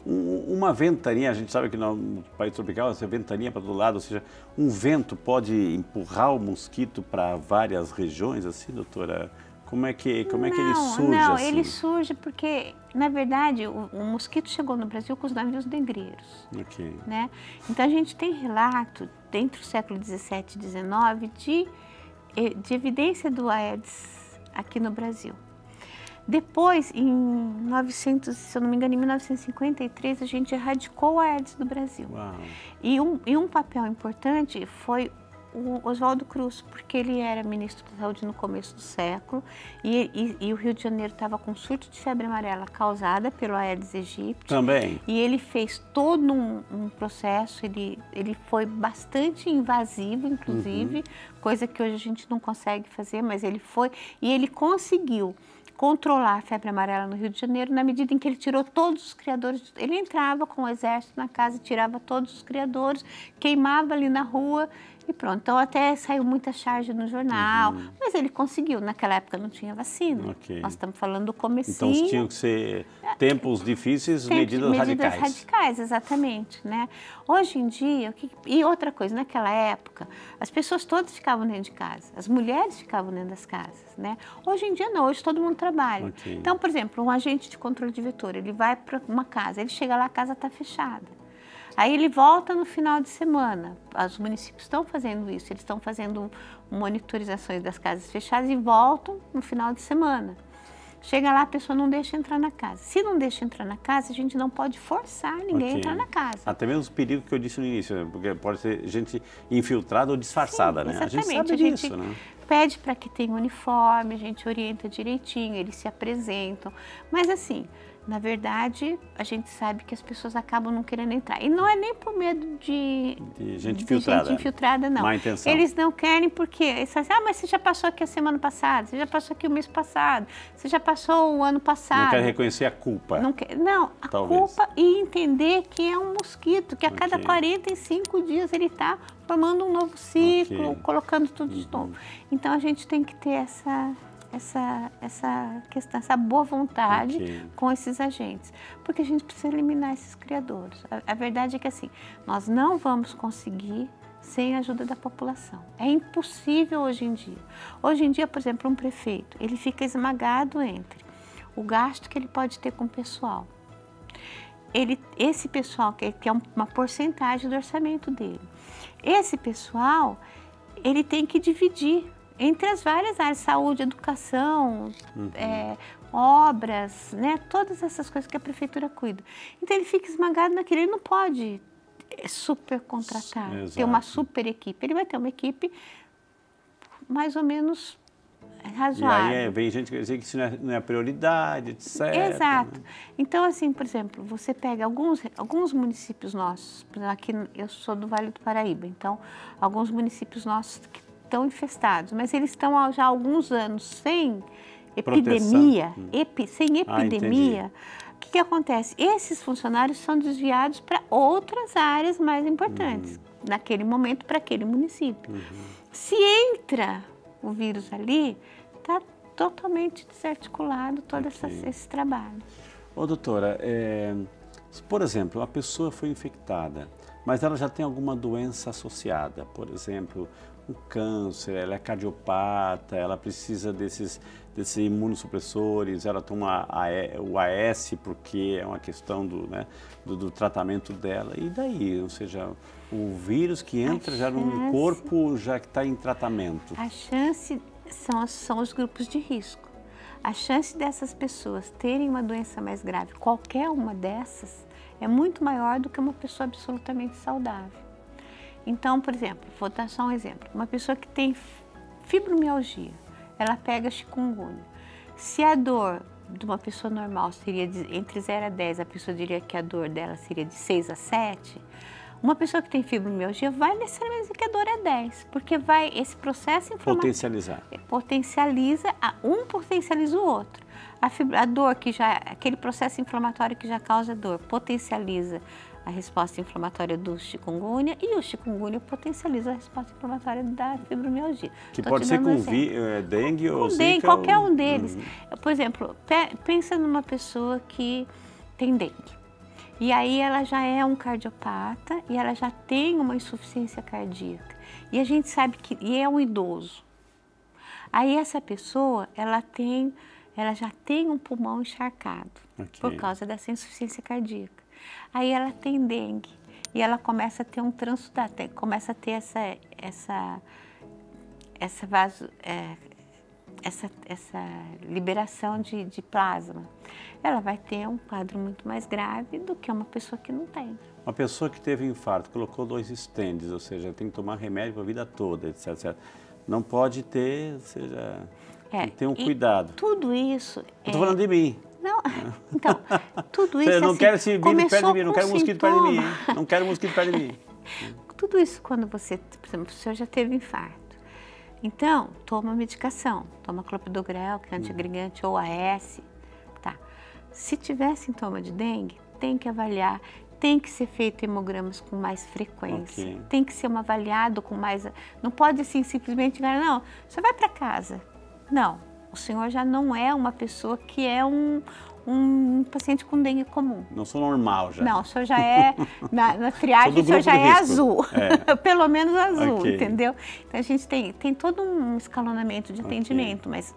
Speaker 1: Uma ventania, a gente sabe que no país tropical essa ventania para todo lado, ou seja, um vento pode empurrar o mosquito para várias regiões, assim, doutora? Como é que ele surge
Speaker 2: Não,
Speaker 1: assim?
Speaker 2: Ele surge porque, na verdade, o mosquito chegou no Brasil com os navios negreiros.
Speaker 1: Okay.
Speaker 2: Né? Então, a gente tem relato, dentro do século XVII e XIX, de evidência do Aedes aqui no Brasil. Depois, se eu não me engano, em 1953, a gente erradicou o Aedes do Brasil.
Speaker 1: Uau.
Speaker 2: E um papel importante foi o Oswaldo Cruz, porque ele era ministro da Saúde no começo do século e o Rio de Janeiro estava com surto de febre amarela causada pelo Aedes aegypti. Também. E ele fez todo um processo, ele foi bastante invasivo, inclusive, coisa que hoje a gente não consegue fazer, mas ele foi, e ele conseguiu controlar a febre amarela no Rio de Janeiro na medida em que ele tirou todos os criadores. Ele entrava com o exército na casa, tirava todos os criadores, queimava ali na rua e pronto. Então até saiu muita charge no jornal, mas ele conseguiu. Naquela época não tinha vacina. Okay. Nós estamos falando do comecinho.
Speaker 1: Então tinham que ser tempos difíceis, medidas radicais,
Speaker 2: exatamente, né? Hoje em dia, e outra coisa, naquela época, as pessoas todas ficavam dentro de casa, as mulheres ficavam dentro das casas, né? Hoje em dia não, hoje todo mundo trabalha. Okay. Então, por exemplo, um agente de controle de vetor, ele vai para uma casa, ele chega lá, a casa está fechada. Aí ele volta no final de semana. Os municípios estão fazendo isso, eles estão fazendo monitorizações das casas fechadas e voltam no final de semana. Chega lá, a pessoa não deixa entrar na casa. Se não deixa entrar na casa, a gente não pode forçar ninguém a entrar na casa.
Speaker 1: Até mesmo os perigos que eu disse no início, né? Porque pode ser gente infiltrada ou disfarçada, né?
Speaker 2: Exatamente.
Speaker 1: A gente sabe disso, né?
Speaker 2: Pede para que tenha uniforme, a gente orienta direitinho, eles se apresentam. Mas assim, na verdade, a gente sabe que as pessoas acabam não querendo entrar. E não é nem por medo de
Speaker 1: gente
Speaker 2: infiltrada, não.
Speaker 1: Má intenção.
Speaker 2: Eles não querem porque eles falam assim, mas você já passou aqui a semana passada, você já passou aqui o mês passado, você já passou o ano passado.
Speaker 1: Não quer reconhecer a culpa.
Speaker 2: Não, a culpa e entender que é um mosquito, que a cada 45 dias ele está formando um novo ciclo, colocando tudo de novo. Então a gente tem que ter essa questão, essa boa vontade com esses agentes, porque a gente precisa eliminar esses criadores. A verdade é que assim, nós não vamos conseguir sem a ajuda da população. É impossível hoje em dia. Hoje em dia, por exemplo, um prefeito, ele fica esmagado entre o gasto que ele pode ter com o pessoal. Esse pessoal, que é uma porcentagem do orçamento dele, esse pessoal, ele tem que dividir entre as várias áreas, saúde, educação, obras, né? Todas essas coisas que a prefeitura cuida. Então ele fica esmagado naquilo, ele não pode super contratar, ter uma super equipe. Ele vai ter uma equipe mais ou menos razoável.
Speaker 1: E aí vem gente que diz que isso não é prioridade, etc.
Speaker 2: Exato.
Speaker 1: Né?
Speaker 2: Então, assim, por exemplo, você pega alguns municípios nossos, por exemplo, aqui eu sou do Vale do Paraíba, então alguns municípios nossos que estão infestados, mas eles estão já há alguns anos sem epidemia, sem epidemia. O que acontece? Esses funcionários são desviados para outras áreas mais importantes, naquele momento, para aquele município. Se entra o vírus ali, está totalmente desarticulado todo esse trabalho.
Speaker 1: Ô, doutora, por exemplo, a pessoa foi infectada, mas ela já tem alguma doença associada, por exemplo, um câncer, ela é cardiopata, ela precisa desses imunossupressores, ela toma o AS porque é uma questão do tratamento dela. E daí? Ou seja, o vírus que entra já num corpo já que está em tratamento.
Speaker 2: A chance são os grupos de risco. A chance dessas pessoas terem uma doença mais grave, qualquer uma dessas, é muito maior do que uma pessoa absolutamente saudável. Então, por exemplo, vou dar só um exemplo. Uma pessoa que tem fibromialgia, ela pega chikungunya. Se a dor de uma pessoa normal seria entre 0 a 10, a pessoa diria que a dor dela seria de 6 a 7, uma pessoa que tem fibromialgia vai necessariamente dizer que a dor é 10, porque vai esse processo inflamatório potencializa o outro. A dor aquele processo inflamatório que já causa dor, potencializa a resposta inflamatória do chikungunya e o chikungunya potencializa a resposta inflamatória da fibromialgia.
Speaker 1: Que pode ser com dengue ou zika?
Speaker 2: Qualquer um deles. Por exemplo, pensa numa pessoa que tem dengue. E aí ela já é um cardiopata e ela já tem uma insuficiência cardíaca. E a gente sabe que é um idoso. Aí essa pessoa, ela já tem um pulmão encharcado por causa dessa insuficiência cardíaca. Aí ela tem dengue e ela começa a ter um transudado, começa a ter essa liberação de plasma. Ela vai ter um quadro muito mais grave do que uma pessoa que não tem.
Speaker 1: Uma pessoa que teve infarto, colocou 2 stents, ou seja, tem que tomar remédio a vida toda, etc, etc. Não pode ter, ou seja, tem que ter um cuidado.
Speaker 2: Tudo isso...
Speaker 1: Estou falando de mim.
Speaker 2: Não, então, tudo isso...
Speaker 1: Eu não quero esse vírus perto de mim, não quero mosquito perto de mim. Não quero mosquito perto de mim.
Speaker 2: Tudo isso quando você, por exemplo, o senhor já teve infarto. Então, toma medicação, toma clopidogrel, que é antiagregante, ou AS, tá. Se tiver sintoma de dengue, tem que avaliar, tem que ser feito hemogramas com mais frequência, tem que ser avaliado com mais... Não pode assim simplesmente, não, você vai para casa. Não, o senhor já não é uma pessoa que é um paciente com dengue comum.
Speaker 1: Não sou normal já.
Speaker 2: Não, o senhor já é, na triagem, o senhor já é azul. Pelo menos azul, entendeu? Então a gente tem todo um escalonamento de atendimento, mas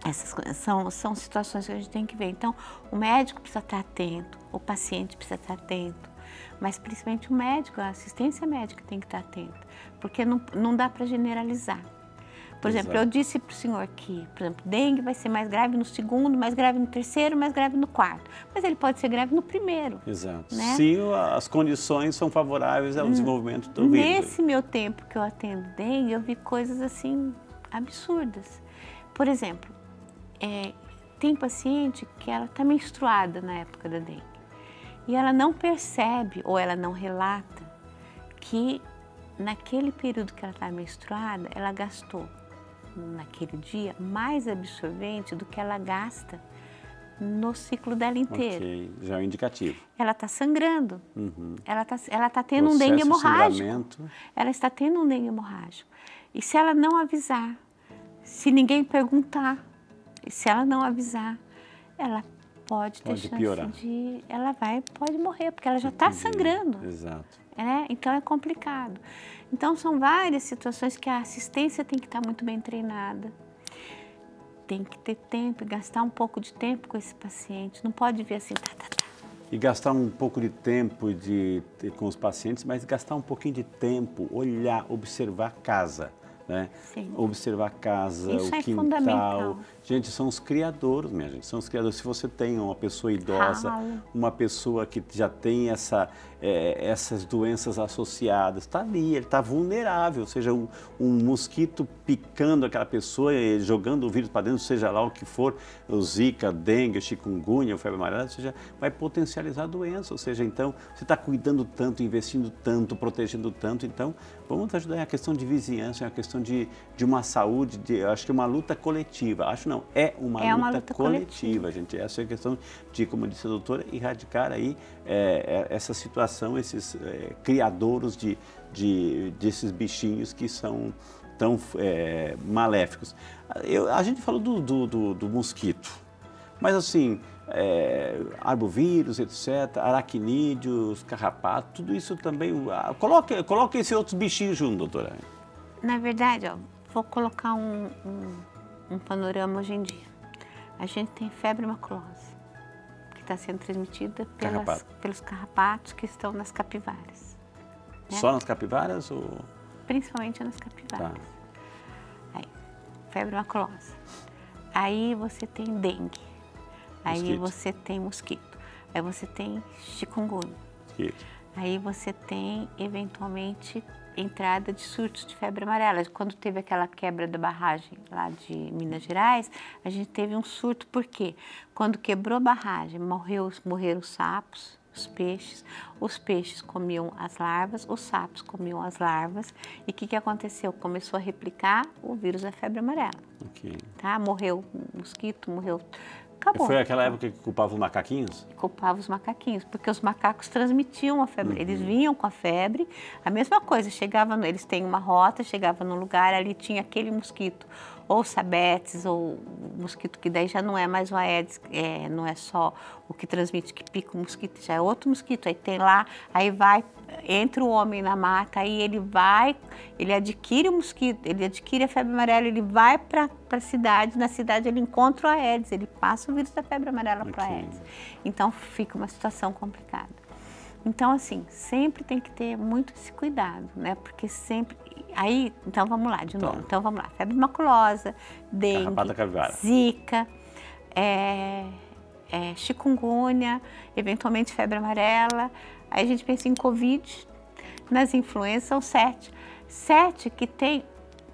Speaker 2: essas coisas são situações que a gente tem que ver. Então o médico precisa estar atento, o paciente precisa estar atento, mas principalmente o médico, a assistência médica tem que estar atenta, porque não dá para generalizar. Por exemplo, eu disse para o senhor que, por exemplo, dengue vai ser mais grave no segundo, mais grave no terceiro, mais grave no quarto. Mas ele pode ser grave no primeiro.
Speaker 1: Exato.
Speaker 2: Né?
Speaker 1: Se as condições são favoráveis ao desenvolvimento do vírus.
Speaker 2: Nesse meu tempo que eu atendo dengue, eu vi coisas assim absurdas. Por exemplo, tem paciente que ela está menstruada na época da dengue. E ela não percebe ou ela não relata que naquele período que ela está menstruada, ela gastou naquele dia mais absorvente do que ela gasta no ciclo dela inteiro.
Speaker 1: Já é um indicativo.
Speaker 2: Ela está sangrando, ela tá tendo um dengue hemorrágico. Ela está tendo um dengue hemorrágico. E se ela não avisar, se ninguém perguntar, se ela não avisar, ela pode ter chance
Speaker 1: piorar.
Speaker 2: pode morrer, porque ela já está sangrando.
Speaker 1: Exato.
Speaker 2: Então é complicado. Então são várias situações que a assistência tem que estar muito bem treinada. Tem que ter tempo e gastar um pouco de tempo com esse paciente. Não pode vir assim,
Speaker 1: E gastar um pouco de tempo com os pacientes, mas gastar um pouquinho de tempo, olhar, observar a casa. Né?
Speaker 2: Sim.
Speaker 1: Observar a casa,
Speaker 2: Isso
Speaker 1: o
Speaker 2: é
Speaker 1: quintal.
Speaker 2: fundamental.
Speaker 1: Gente, são os criadores, minha gente, são os criadores. Se você tem uma pessoa idosa, uma pessoa que já tem essas doenças associadas, está ali, ele está vulnerável, ou seja, um mosquito picando aquela pessoa, jogando o vírus para dentro, seja lá o que for, o Zika, dengue, chikungunya, febre amarela, ou seja, vai potencializar a doença, ou seja, então, você está cuidando tanto, investindo tanto, protegendo tanto, então, vamos ajudar. É a questão de vizinhança, é a questão de uma saúde, eu acho que é uma luta coletiva, é uma luta coletiva, gente. Essa é a questão de, como disse a doutora, erradicar aí essa situação, esses criadouros desses bichinhos que são tão maléficos. A gente falou do mosquito, mas assim, arbovírus, etc., aracnídeos, carrapato, tudo isso também. Coloque esses outros bichinhos junto, doutora.
Speaker 2: Na verdade, vou colocar um panorama hoje em dia. A gente tem febre maculosa, que está sendo transmitida pelos carrapatos que estão nas capivaras. Né?
Speaker 1: Só nas capivaras?
Speaker 2: Principalmente nas capivaras.
Speaker 1: Tá.
Speaker 2: Aí, febre maculosa. Aí você tem dengue. Aí você tem mosquito. Aí você tem chikungunya. Aí você tem, eventualmente, entrada de surtos de febre amarela. Quando teve aquela quebra da barragem lá de Minas Gerais, a gente teve um surto, por quê? Quando quebrou a barragem, morreram os sapos, os peixes comiam as larvas, os sapos comiam as larvas, e o que aconteceu? Começou a replicar o vírus da febre amarela. Tá? Morreu o mosquito, morreu... Acabou.
Speaker 1: Foi aquela época que culpava os macaquinhos?
Speaker 2: Culpava os macaquinhos, porque os macacos transmitiam a febre. Eles vinham com a febre, a mesma coisa, eles têm uma rota, chegava num lugar, ali tinha aquele mosquito, ou sabetes, ou mosquito que daí já não é mais o Aedes, não é só o que transmite, que pica o mosquito, já é outro mosquito, aí tem lá, aí vai, entra o homem na mata, aí ele adquire o mosquito, ele adquire a febre amarela, ele vai para a cidade, na cidade ele encontra o Aedes, ele passa o vírus da febre amarela para o Aedes. Então fica uma situação complicada. Então, assim, sempre tem que ter muito esse cuidado, né? Porque sempre... Aí, então vamos lá, de novo. Então vamos lá, febre maculosa, dengue, zika, chikungunya, eventualmente febre amarela. Aí a gente pensa em Covid, nas influenças são 7. 7 que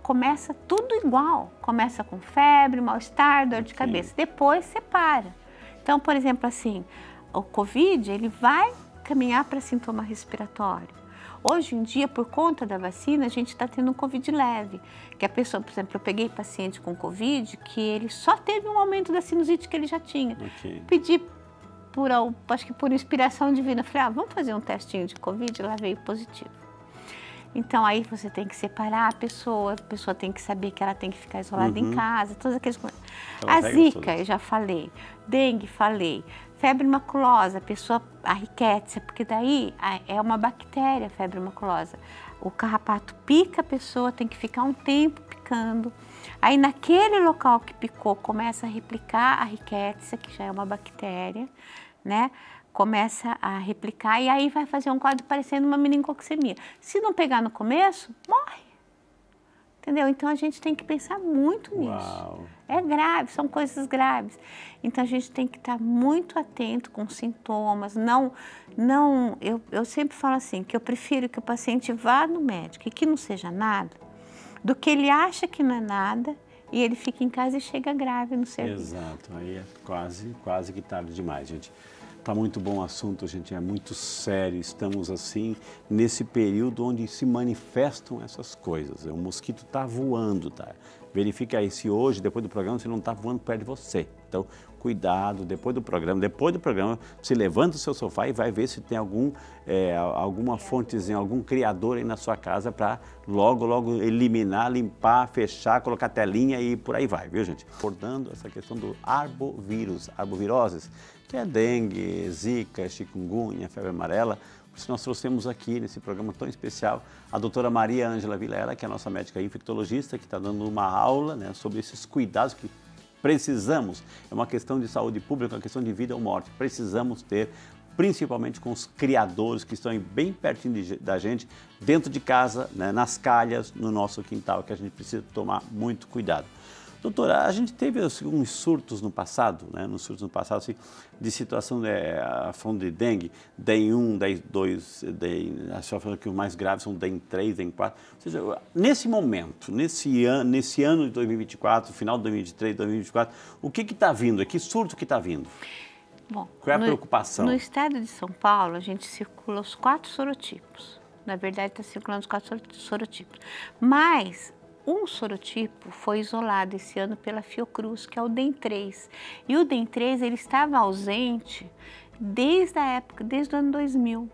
Speaker 2: começa tudo igual. Começa com febre, mal-estar, dor de cabeça. Depois separa. Então, por exemplo, assim, o Covid, ele vai caminhar para sintoma respiratório. Hoje em dia, por conta da vacina, a gente está tendo um Covid leve. Que a pessoa, por exemplo, eu peguei paciente com Covid que ele só teve um aumento da sinusite que ele já tinha. Pedi, acho que por inspiração divina, falei, vamos fazer um testinho de Covid, lá veio positivo. Então, aí você tem que separar a pessoa tem que saber que ela tem que ficar isolada em casa, todas aquelas coisas. A zika, eu já falei, dengue, falei, febre maculosa, a rickettsia, porque daí é uma bactéria a febre maculosa. O carrapato pica a pessoa, tem que ficar um tempo picando. Aí naquele local que picou, começa a replicar a rickettsia, que já é uma bactéria, né? Começa a replicar e aí vai fazer um quadro parecendo uma meningoxemia. Se não pegar no começo, morre. Entendeu? Então a gente tem que pensar muito nisso.
Speaker 1: Uau.
Speaker 2: É grave, são coisas graves. Então a gente tem que estar muito atento com sintomas. Eu sempre falo assim, que eu prefiro que o paciente vá no médico e que não seja nada, do que ele acha que não é nada e ele fica em casa e chega grave no serviço.
Speaker 1: Exato, aí é quase que tarde demais, gente. Tá muito bom o assunto, gente, é muito sério. Estamos assim nesse período onde se manifestam essas coisas. O mosquito está voando, tá? Verifica aí se hoje, depois do programa, se não está voando perto de você. Então, cuidado, depois do programa, você levanta o seu sofá e vai ver se tem alguma fontezinha, algum criador aí na sua casa para logo eliminar, limpar, fechar, colocar telinha e por aí vai, viu, gente? Abordando essa questão do arbovírus, arboviroses, que é dengue, zika, chikungunya, febre amarela. Por isso nós trouxemos aqui nesse programa tão especial a doutora Maria Ângela Vilela, que é a nossa médica infectologista, que está dando uma aula, né, sobre esses cuidados que precisamos. É uma questão de saúde pública, uma questão de vida ou morte. Precisamos ter, principalmente com os criadores que estão bem pertinho da gente, dentro de casa, né, nas calhas, no nosso quintal, que a gente precisa tomar muito cuidado. Doutora, a gente teve uns surtos no passado, né? Assim, de situação falando de dengue, DEM 1, DEM 2, a senhora falou que os mais graves são DEM 3, DEM 4. Ou seja, nesse momento, nesse ano de 2024, final de 2023, 2024, o que está vindo? Que surto que está vindo?
Speaker 2: Bom,
Speaker 1: qual é a preocupação?
Speaker 2: No estado de São Paulo, a gente circula os 4 sorotipos. Na verdade, está circulando os 4 sorotipos. Mas um sorotipo foi isolado esse ano pela Fiocruz, que é o DEM 3. E o DEM 3 ele estava ausente desde o ano 2000.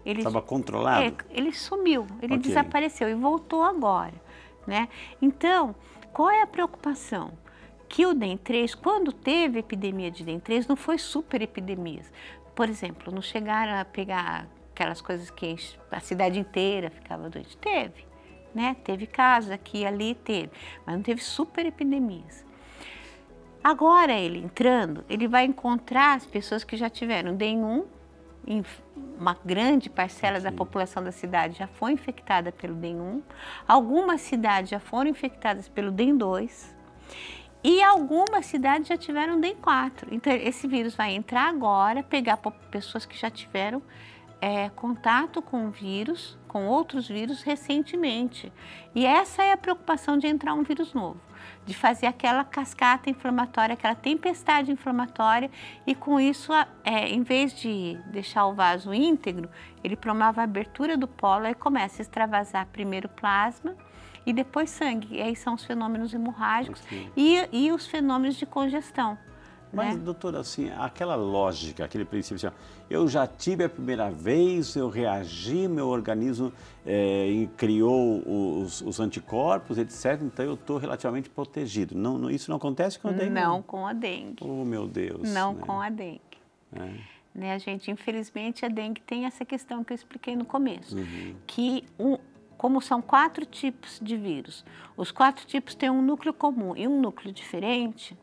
Speaker 2: Ele
Speaker 1: estava controlado?
Speaker 2: Ele sumiu, ele desapareceu e voltou agora, né? Então, qual é a preocupação? Que o DEM 3, quando teve epidemia de DEM 3, não foi super epidemias. Por exemplo, não chegaram a pegar aquelas coisas que a cidade inteira ficava doente. Teve. Né? Teve casos aqui e ali, mas não teve super epidemias. Agora ele entrando, ele vai encontrar as pessoas que já tiveram DEM 1, uma grande parcela da população da cidade já foi infectada pelo DEM 1, algumas cidades já foram infectadas pelo DEM 2 e algumas cidades já tiveram DEM 4. Então esse vírus vai entrar agora, pegar pessoas que já tiveram contato com o vírus, com outros vírus recentemente. E essa é a preocupação de entrar um vírus novo, de fazer aquela cascata inflamatória, aquela tempestade inflamatória e com isso, em vez de deixar o vaso íntegro, ele promove a abertura do polo e começa a extravasar primeiro plasma e depois sangue. E aí são os fenômenos hemorrágicos e os fenômenos de congestão.
Speaker 1: Mas, doutora, assim, aquela lógica, aquele princípio, assim, eu já tive a primeira vez, eu reagi, meu organismo criou os anticorpos, etc., então eu estou relativamente protegido. Isso não acontece com a dengue?
Speaker 2: Não com a dengue.
Speaker 1: Oh, meu Deus.
Speaker 2: Não, né? Com a dengue. Né, gente, infelizmente, a dengue tem essa questão que eu expliquei no começo, que como são 4 tipos de vírus, os 4 tipos têm um núcleo comum e um núcleo diferente.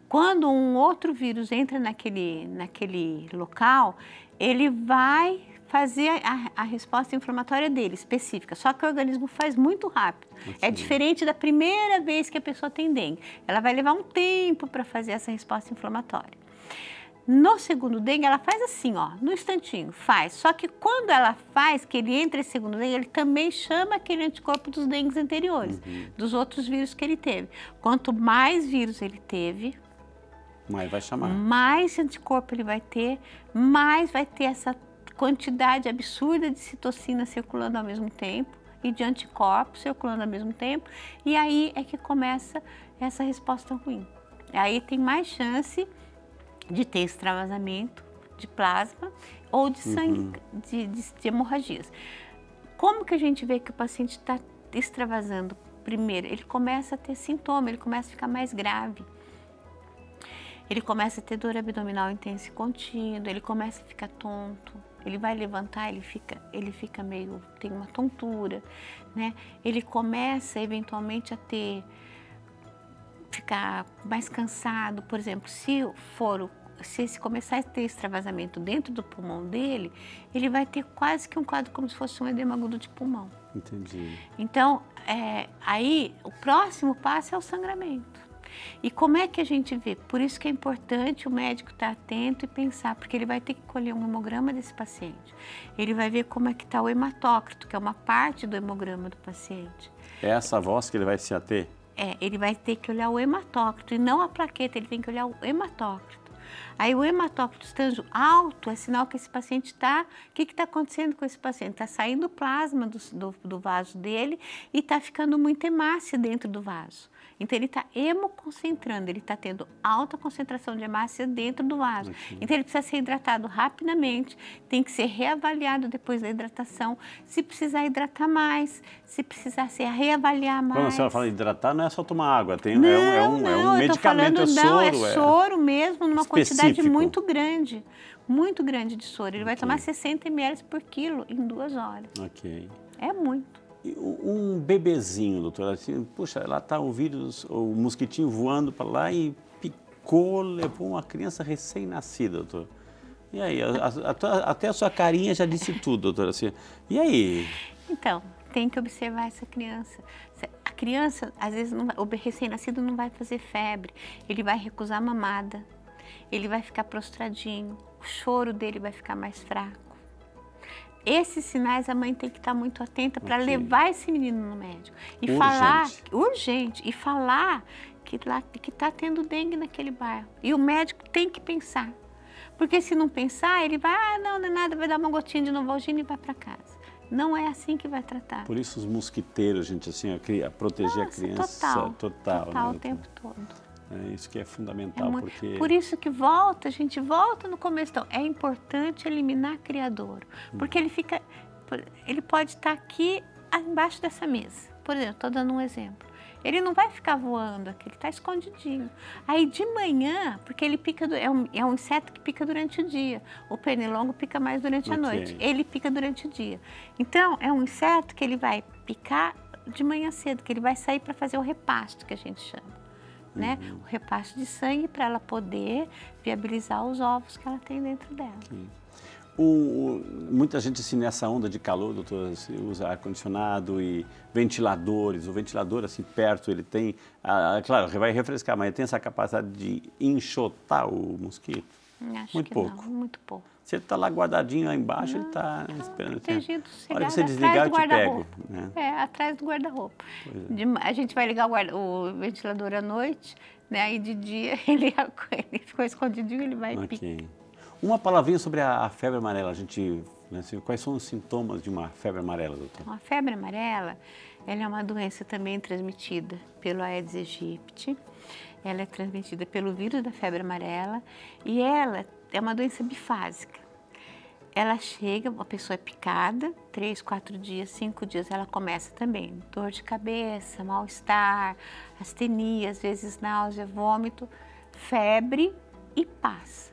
Speaker 2: Quando um outro vírus entra naquele local, ele vai fazer a resposta inflamatória dele, específica, só que o organismo faz muito rápido. É diferente da primeira vez que a pessoa tem dengue. Ela vai levar um tempo para fazer essa resposta inflamatória. No segundo dengue, ela faz assim, ó, no instantinho, faz. Só que quando ela faz, que ele entra em segundo dengue, ele também chama aquele anticorpo dos dengues anteriores, dos outros vírus que ele teve. Quanto mais vírus ele teve,
Speaker 1: mais vai chamar.
Speaker 2: Mais anticorpo ele vai ter, mais vai ter essa quantidade absurda de citocina circulando ao mesmo tempo e de anticorpos circulando ao mesmo tempo. E aí é que começa essa resposta ruim. Aí tem mais chance de ter extravasamento de plasma ou de sangue, de hemorragias. Como que a gente vê que o paciente está extravasando? Primeiro, ele começa a ter sintoma, ele começa a ficar mais grave. Ele começa a ter dor abdominal intensa e contínua, ele começa a ficar tonto, ele vai levantar, ele fica meio, tem uma tontura, né? Ele começa eventualmente a ficar mais cansado, por exemplo, se começar a ter extravasamento dentro do pulmão dele, ele vai ter quase que um quadro como se fosse um edema agudo de pulmão.
Speaker 1: Entendi.
Speaker 2: Então, aí o próximo passo é o sangramento. E como é que a gente vê? Por isso que é importante o médico estar atento e pensar, porque ele vai ter que colher um hemograma desse paciente. Ele vai ver como é que está o hematócrito, que é uma parte do hemograma do paciente.
Speaker 1: É essa voz que ele vai se ater?
Speaker 2: Ele vai ter que olhar o hematócrito e não a plaqueta, ele tem que olhar o hematócrito. Aí o hematócrito estanjo alto é sinal que esse paciente está... O que está acontecendo com esse paciente? Está saindo plasma do vaso dele e está ficando muita hemácia dentro do vaso. Então, ele está hemoconcentrando, ele está tendo alta concentração de hemácia dentro do vaso. Então, ele precisa ser hidratado rapidamente, tem que ser reavaliado depois da hidratação. Se precisar hidratar mais, se precisar se reavaliar mais.
Speaker 1: Quando a senhora fala hidratar, não é só tomar água, tem,
Speaker 2: não,
Speaker 1: é um medicamento, é soro.
Speaker 2: Não, é soro mesmo, numa
Speaker 1: específico.
Speaker 2: Quantidade muito grande de soro. Ele vai tomar 60 ml por quilo em 2 horas.
Speaker 1: Ok.
Speaker 2: É muito.
Speaker 1: Um bebezinho, doutora, assim, puxa, lá está o vírus, o mosquitinho voando para lá e picou, levou uma criança recém-nascida, doutor. E aí, até a sua carinha já disse tudo, doutora. Assim, e aí?
Speaker 2: Então, tem que observar essa criança. A criança, às vezes, o recém-nascido não vai fazer febre, ele vai recusar mamada, ele vai ficar prostradinho, o choro dele vai ficar mais fraco. Esses sinais a mãe tem que estar muito atenta para levar esse menino no médico. E falar, urgente, e falar que está tendo dengue naquele bairro. E o médico tem que pensar. Porque se não pensar, ele vai, não é nada, vai dar uma gotinha de Novalgina e vai para casa. Não é assim que vai tratar.
Speaker 1: Por isso os mosquiteiros, gente, assim, a proteger a criança total, né,
Speaker 2: o tempo todo.
Speaker 1: É isso que é fundamental, porque...
Speaker 2: Por isso que a gente volta no começo. Então, é importante eliminar criadouro, porque ele pode estar aqui embaixo dessa mesa. Por exemplo, estou dando um exemplo. Ele não vai ficar voando aqui, ele está escondidinho. Aí de manhã, porque ele pica, é um inseto que pica durante o dia. O pernilongo pica mais durante a noite. Ele pica durante o dia. Então, é um inseto que ele vai picar de manhã cedo, que ele vai sair para fazer o repasto, que a gente chama. Né? O repasto de sangue para ela poder viabilizar os ovos que ela tem dentro dela.
Speaker 1: Muita gente, assim, nessa onda de calor, doutor, usa ar-condicionado e ventiladores. O ventilador, assim, perto, ele tem... claro, vai refrescar, mas ele tem essa capacidade de enxotar o mosquito?
Speaker 2: Acho
Speaker 1: muito
Speaker 2: que
Speaker 1: pouco.
Speaker 2: Não, muito pouco.
Speaker 1: Se ele está lá guardadinho lá embaixo, ele está esperando.
Speaker 2: Protegido,
Speaker 1: a hora que você desligar, eu te pego. Né?
Speaker 2: Atrás do guarda-roupa. A gente vai ligar o ventilador à noite, né? Aí de dia ele ficou escondidinho, ele vai picar.
Speaker 1: Uma palavrinha sobre a febre amarela. Né, assim, quais são os sintomas de uma febre amarela, doutor?
Speaker 2: A febre amarela, ela é uma doença também transmitida pelo Aedes aegypti. Ela é transmitida pelo vírus da febre amarela e ela é uma doença bifásica. Ela chega, a pessoa é picada, 3, 4 dias, 5 dias, ela começa também dor de cabeça, mal-estar, astenia, às vezes náusea, vômito, febre e passa.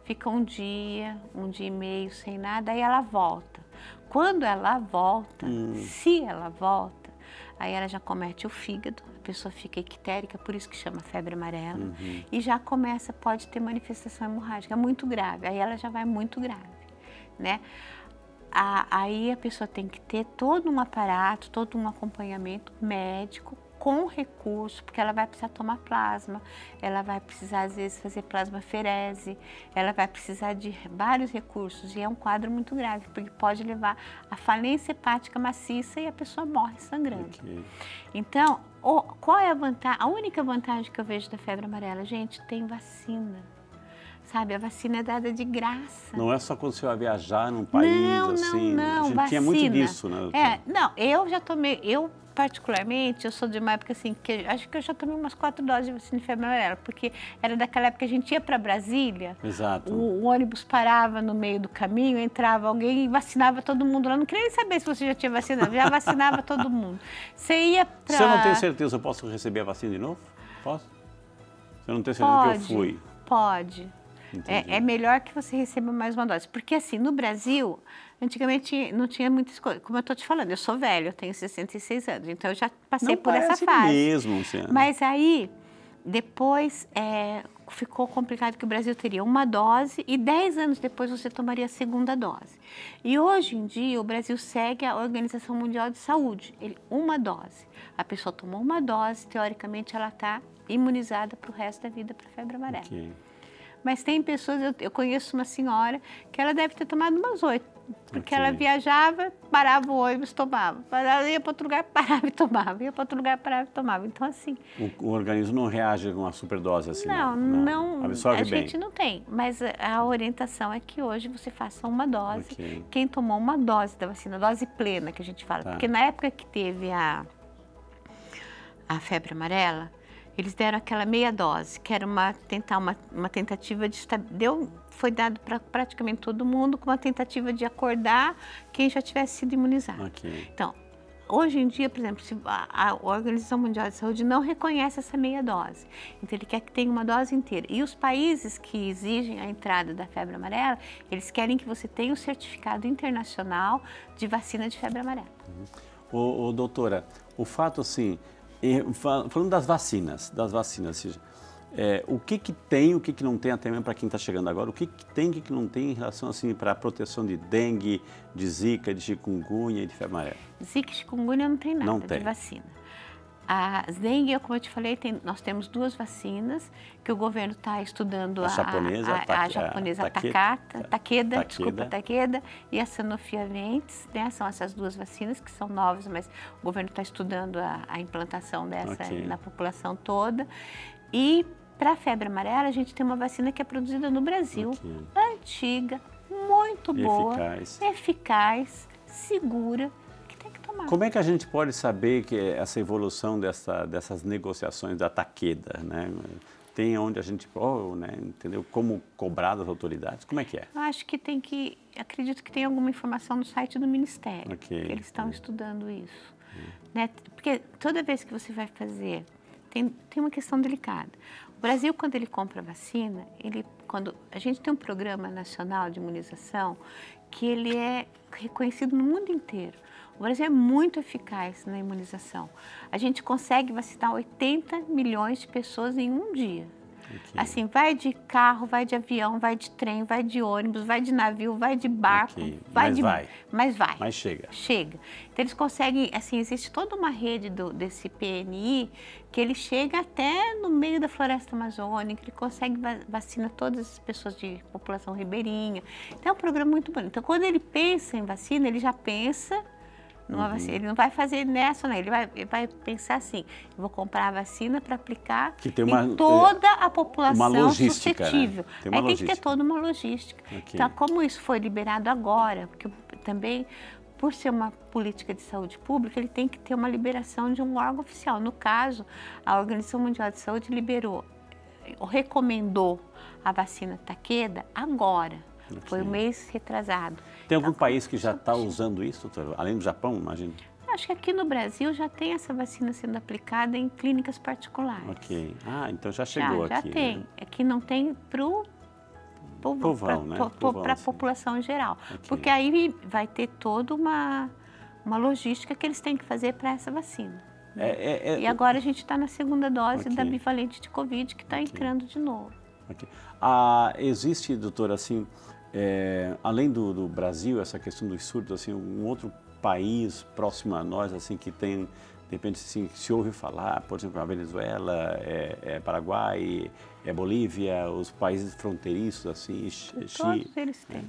Speaker 2: Fica um dia e meio sem nada, aí ela volta. Quando ela volta, se ela volta, aí ela já comete o fígado, a pessoa fica ictérica, por isso que chama febre amarela, e já pode ter manifestação hemorrágica muito grave, aí ela já vai muito grave, né? Aí a pessoa tem que ter todo um aparato, todo um acompanhamento médico, com recurso, porque ela vai precisar tomar plasma, ela vai precisar, às vezes, fazer plasmaferese, ela vai precisar de vários recursos, e é um quadro muito grave, porque pode levar à falência hepática maciça e a pessoa morre sangrando. Então, qual é a vantagem? A única vantagem que eu vejo da febre amarela, gente, tem vacina. Sabe, a vacina é dada de graça.
Speaker 1: Não é só quando você vai viajar num país, assim.
Speaker 2: Não,
Speaker 1: a gente
Speaker 2: vacina.
Speaker 1: tinha muito disso, né?
Speaker 2: Não, eu já tomei, particularmente, eu sou de uma época assim, que acho que eu já tomei umas 4 doses de vacina de febre amarela, porque era daquela época que a gente ia para Brasília,
Speaker 1: exato.
Speaker 2: O ônibus parava no meio do caminho, entrava alguém e vacinava todo mundo lá. Não queria nem saber se você já tinha vacinado, já vacinava todo mundo. Você ia para...
Speaker 1: Se eu não tenho certeza, eu posso receber a vacina de novo? Posso? Se eu não tenho certeza que eu fui.
Speaker 2: Pode. É melhor que você receba mais uma dose. Porque assim, no Brasil, antigamente não tinha muitas coisas. Como eu estou te falando, eu sou velha, eu tenho 66 anos, então eu já passei por essa fase.
Speaker 1: Mesmo, Luciana.
Speaker 2: Mas aí, depois, ficou complicado que o Brasil teria uma dose e 10 anos depois você tomaria a segunda dose. E hoje em dia, o Brasil segue a Organização Mundial de Saúde. Uma dose. A pessoa tomou uma dose, teoricamente ela está imunizada para o resto da vida para a febre amarela. Mas tem pessoas, eu conheço uma senhora que ela deve ter tomado umas Porque ela viajava, parava o ônibus, tomava. Ia para outro lugar, parava e tomava. Ia para outro lugar, parava e tomava. Então, assim...
Speaker 1: O organismo não reage com uma superdose assim?
Speaker 2: Não.
Speaker 1: Absorve bem?
Speaker 2: A gente não tem. Mas a orientação é que hoje você faça uma dose.
Speaker 1: Ok.
Speaker 2: Quem tomou uma dose da vacina, dose plena que a gente fala.
Speaker 1: Tá.
Speaker 2: Porque na época que teve a febre amarela, eles deram aquela meia dose, que era uma tentativa de... Foi dado para praticamente todo mundo com uma tentativa de acordar quem já tivesse sido imunizado.
Speaker 1: Ok.
Speaker 2: Então, hoje em dia, por exemplo, a Organização Mundial de Saúde não reconhece essa meia dose. Então, ele quer que tenha uma dose inteira. E os países que exigem a entrada da febre amarela, eles querem que você tenha o certificado internacional de vacina de febre amarela.
Speaker 1: Doutora, o fato assim... Falando das vacinas, o que tem, o que não tem, até mesmo para quem está chegando agora, o que tem, o que não tem em relação assim para a proteção de dengue, de zika, de chikungunya e de febre amarela?
Speaker 2: Zika e chikungunya não tem nada de vacina. A dengue, como eu te falei, nós temos 2 vacinas que o governo está estudando.
Speaker 1: A japonesa,
Speaker 2: Takeda e a Sanofi Aventis, né? São essas 2 vacinas que são novas, mas o governo está estudando a implantação dessa na população toda. E para a febre amarela, a gente tem uma vacina que é produzida no Brasil, antiga, muito boa, eficaz, segura.
Speaker 1: Como é que a gente pode saber que essa evolução dessas negociações da Takeda, né? Tem onde a gente pode, né, entendeu? Como cobrar das autoridades? Como é que é?
Speaker 2: Eu acho que acredito que tem alguma informação no site do Ministério, que eles estão estudando isso. Né? Porque toda vez que você vai fazer, tem uma questão delicada. O Brasil, quando ele compra vacina, quando a gente tem um programa nacional de imunização que ele é reconhecido no mundo inteiro. O Brasil é muito eficaz na imunização. A gente consegue vacinar 80 milhões de pessoas em um dia. Assim, vai de carro, vai de avião, vai de trem, vai de ônibus, vai de navio, vai de barco, mas vai.
Speaker 1: Mas chega.
Speaker 2: Chega. Então, eles conseguem, assim, existe toda uma rede desse PNI que ele chega até no meio da floresta amazônica, ele consegue vacinar todas as pessoas de população ribeirinha. Então, é um programa muito bonito. Então, quando ele pensa em vacina, ele já pensa... Ele não vai fazer nessa, não. Ele vai pensar assim, eu vou comprar a vacina para aplicar em toda a população suscetível.
Speaker 1: Né?
Speaker 2: Tem que ter toda uma logística. Então, como isso foi liberado agora, porque também, por ser uma política de saúde pública, ele tem que ter uma liberação de um órgão oficial. No caso, a Organização Mundial de Saúde recomendou a vacina Takeda agora. Foi um mês retrasado.
Speaker 1: Tem algum país que já está usando isso, doutor? Além do Japão, imagino?
Speaker 2: Acho que aqui no Brasil já tem essa vacina sendo aplicada em clínicas particulares.
Speaker 1: Ok. Então já chegou aqui.
Speaker 2: Já tem. Né? É que não tem para a população em geral. Porque aí vai ter toda uma logística que eles têm que fazer para essa vacina. E agora a gente está na segunda dose da bivalente de Covid, que está entrando de novo.
Speaker 1: Existe, doutora, assim... além do Brasil, essa questão dos surtos, assim, um outro país próximo a nós, assim, que tem, de repente, assim, se ouve falar, por exemplo, a Venezuela, Paraguai, Bolívia, os países fronteiriços, assim,
Speaker 2: Todos eles têm.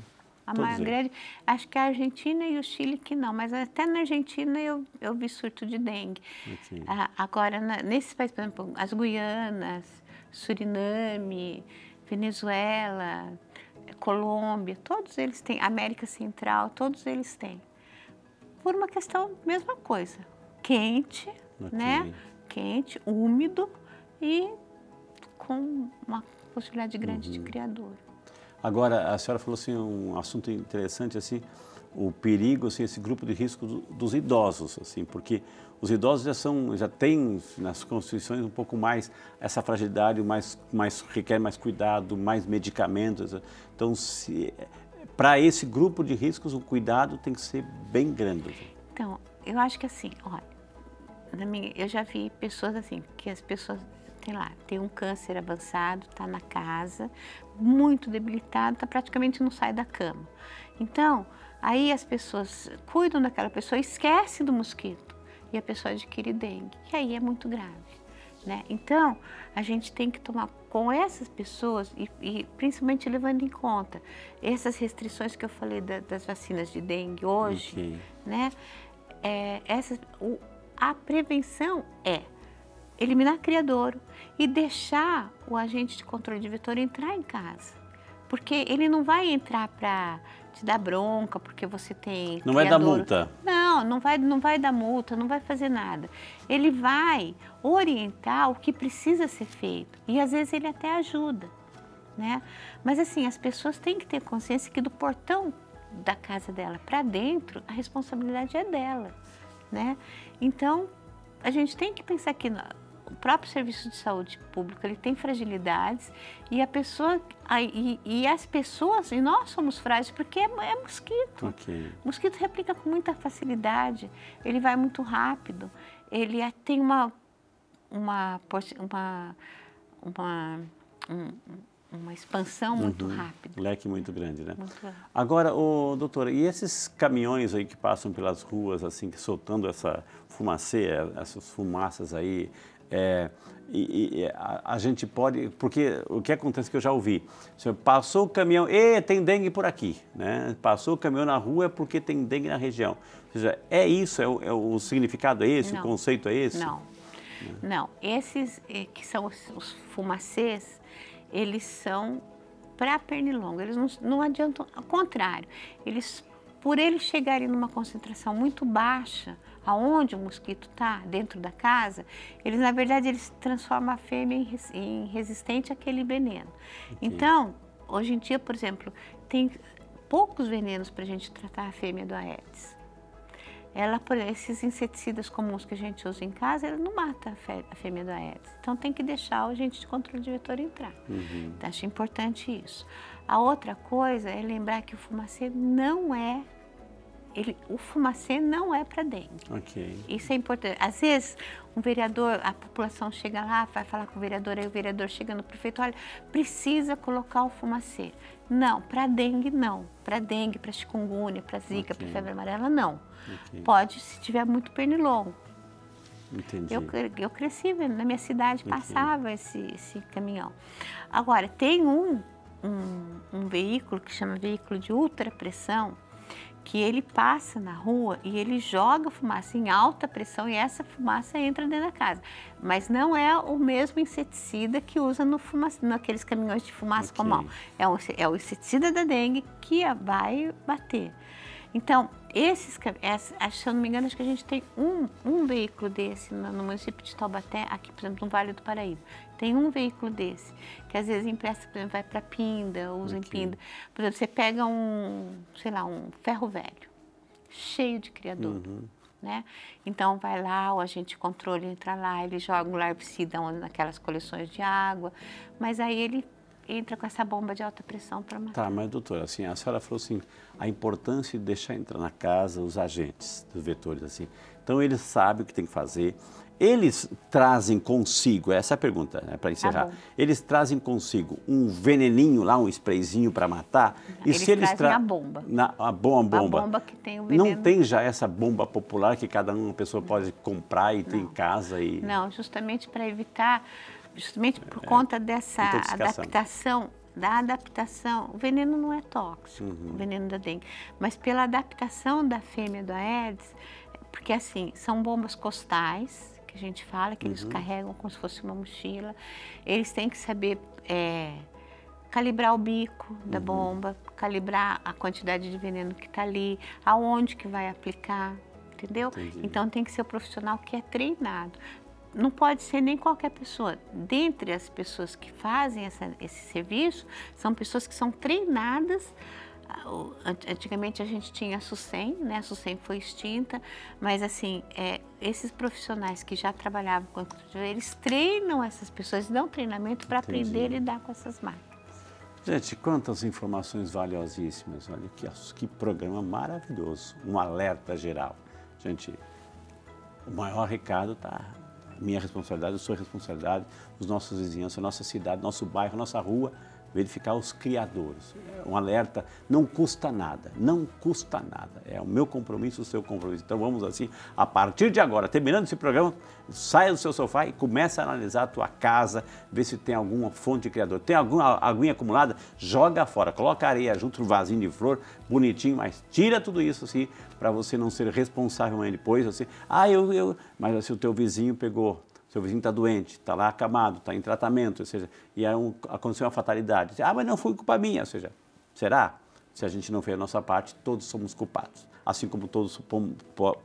Speaker 2: A maioria, acho que a Argentina e o Chile que não, mas até na Argentina eu vi surto de dengue. Agora, nesses países, por exemplo, as Guianas, Suriname, Venezuela... Colômbia, todos eles têm, América Central, todos eles têm. Por uma questão, mesma coisa, quente, né? Quente, úmido e com uma possibilidade grande de criadura.
Speaker 1: Agora, a senhora falou assim, um assunto interessante, assim, o perigo, assim, esse grupo de risco dos idosos, assim, porque os idosos já têm nas constituições um pouco mais essa fragilidade, requer mais cuidado, mais medicamentos. Então, para esse grupo de riscos, o cuidado tem que ser bem grande.
Speaker 2: Então, eu acho que assim, olha, eu já vi pessoas assim, que as pessoas tem um câncer avançado, está na casa, muito debilitado, praticamente não sai da cama. Então, aí as pessoas cuidam daquela pessoa, esquecem do mosquito e a pessoa adquire dengue. E aí é muito grave. né? Então, a gente tem que tomar com essas pessoas e principalmente levando em conta essas restrições que eu falei das vacinas de dengue hoje, né? A prevenção é eliminar criadouro e deixar o agente de controle de vetor entrar em casa. Porque ele não vai entrar para te dar bronca, porque você tem
Speaker 1: Não vai dar multa?
Speaker 2: Não, não vai dar multa, não vai fazer nada. Ele vai orientar o que precisa ser feito e às vezes ele até ajuda, né? Mas assim, as pessoas têm que ter consciência que do portão da casa dela para dentro, a responsabilidade é dela, né? Então, a gente tem que pensar que o próprio serviço de saúde público ele tem fragilidades e as pessoas, e nós somos frágeis porque é mosquito. Mosquito replica com muita facilidade, ele vai muito rápido, ele tem uma expansão muito rápida.
Speaker 1: Um leque muito grande, né?
Speaker 2: Muito grande.
Speaker 1: Agora, doutora, e esses caminhões aí que passam pelas ruas, assim, soltando essa fumacê, essas fumaças aí, a gente pode... Porque o que acontece que eu já ouvi, passou o caminhão, tem dengue por aqui, né? Passou o caminhão na rua é porque tem dengue na região. Ou seja, é isso? O significado é esse?
Speaker 2: Não.
Speaker 1: O conceito é esse?
Speaker 2: Não. Esses que são os fumacês, eles são para pernilongo, eles não adiantam, ao contrário, por eles chegarem numa concentração muito baixa, aonde o mosquito está, dentro da casa, na verdade, eles transformam a fêmea em resistente àquele veneno. Então, hoje em dia, por exemplo, tem poucos venenos para a gente tratar a fêmea do Aedes. Esses inseticidas comuns que a gente usa em casa, ela não mata a fêmea do Aedes. Então, tem que deixar o agente de controle de vetor entrar. Então, acho importante isso. A outra coisa é lembrar que o fumacê não é para dengue. Isso é importante. Às vezes, um vereador, a população chega lá, vai falar com o vereador, aí o vereador chega no prefeito, olha, precisa colocar o fumacê. Não, para dengue não. Para dengue, para chikungunya, para zika, para febre amarela, não. Pode se tiver muito pernilongo.
Speaker 1: Entendi.
Speaker 2: Eu cresci, na minha cidade passava esse caminhão. Agora, tem um veículo que chama veículo de ultrapressão, que ele passa na rua e ele joga fumaça em alta pressão e essa fumaça entra dentro da casa. Mas não é o mesmo inseticida que usa naqueles caminhões de fumaça comum. É o inseticida da dengue que vai bater. Então, se eu não me engano, acho que a gente tem um veículo desse no município de Taubaté, aqui, por exemplo, no Vale do Paraíba. Tem um veículo desse, que às vezes empresta, por exemplo, vai para Pinda, usa em Pinda. Por exemplo, você pega um ferro velho, cheio de criadouro, né? Então, vai lá, o agente de controle entra lá, ele joga um larvicida naquelas coleções de água, mas aí ele entra com essa bomba de alta pressão para matar.
Speaker 1: Tá, mas doutora, assim, a senhora falou assim, a importância de deixar entrar na casa os agentes dos vetores, assim. Então, eles sabem o que tem que fazer. Eles trazem consigo, essa é a pergunta, né, para encerrar. Eles trazem consigo um veneninho lá, um sprayzinho para matar?
Speaker 2: Eles trazem a bomba.
Speaker 1: A bomba.
Speaker 2: A bomba que tem o veneno.
Speaker 1: Não tem já essa bomba popular que cada uma pessoa pode comprar e ter em casa?
Speaker 2: Não, justamente para evitar, por conta dessa adaptação. O veneno não é tóxico, o veneno da dengue, mas pela adaptação da fêmea do Aedes, porque assim, são bombas costais, que a gente fala, que eles carregam como se fosse uma mochila, eles têm que saber calibrar o bico da bomba, calibrar a quantidade de veneno que está ali, aonde que vai aplicar, entendeu? Então tem que ser o profissional que é treinado. Não pode ser nem qualquer pessoa. Dentre as pessoas que fazem esse serviço, são pessoas que são treinadas. Antigamente a gente tinha a SUSEM, né? A SUSEM foi extinta, mas assim, esses profissionais que já trabalhavam com eles treinam essas pessoas, dão treinamento para aprender a lidar com essas máquinas.
Speaker 1: Gente, quantas informações valiosíssimas, olha que programa maravilhoso, um alerta geral. Gente, o maior recado está... Minha responsabilidade, a sua responsabilidade, os nossos vizinhos, a nossa cidade, nosso bairro, nossa rua, verificar os criadores. É um alerta, não custa nada, não custa nada. É o meu compromisso, o seu compromisso. Então vamos assim, a partir de agora, terminando esse programa, saia do seu sofá e comece a analisar a tua casa, ver se tem alguma fonte de criador. Tem alguma aguinha acumulada? Joga fora, coloca areia junto no vasinho de flor, bonitinho, mas tira tudo isso assim, para você não ser responsável amanhã depois, assim, mas assim, o teu vizinho pegou. Seu vizinho está doente, está lá acamado, está em tratamento, ou seja, e aconteceu uma fatalidade. Mas não foi culpa minha, ou seja, será? Se a gente não fez a nossa parte, todos somos culpados. Assim como todos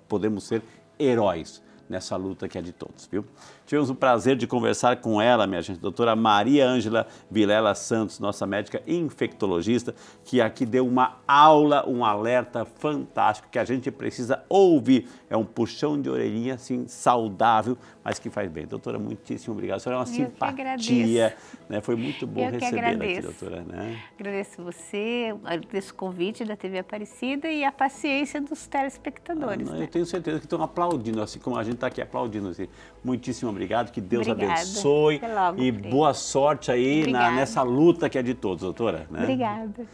Speaker 1: podemos ser heróis nessa luta que é de todos, viu? Tivemos o prazer de conversar com ela, minha gente, doutora Maria Ângela Vilela Santos, nossa médica infectologista, que aqui deu uma aula, um alerta fantástico que a gente precisa ouvir. É um puxão de orelhinha, assim, saudável, mas que faz bem. Doutora, muitíssimo obrigado. A senhora é uma simpatia, né? Foi muito bom recebê-la aqui, doutora. Né?
Speaker 2: Agradeço você, agradeço o convite da TV Aparecida e a paciência dos telespectadores.
Speaker 1: Eu tenho certeza que estão aplaudindo, assim como a gente está aqui aplaudindo. Assim. Muitíssimo obrigado, que Deus abençoe e boa sorte aí nessa luta que é de todos, doutora. Né?
Speaker 2: Obrigada.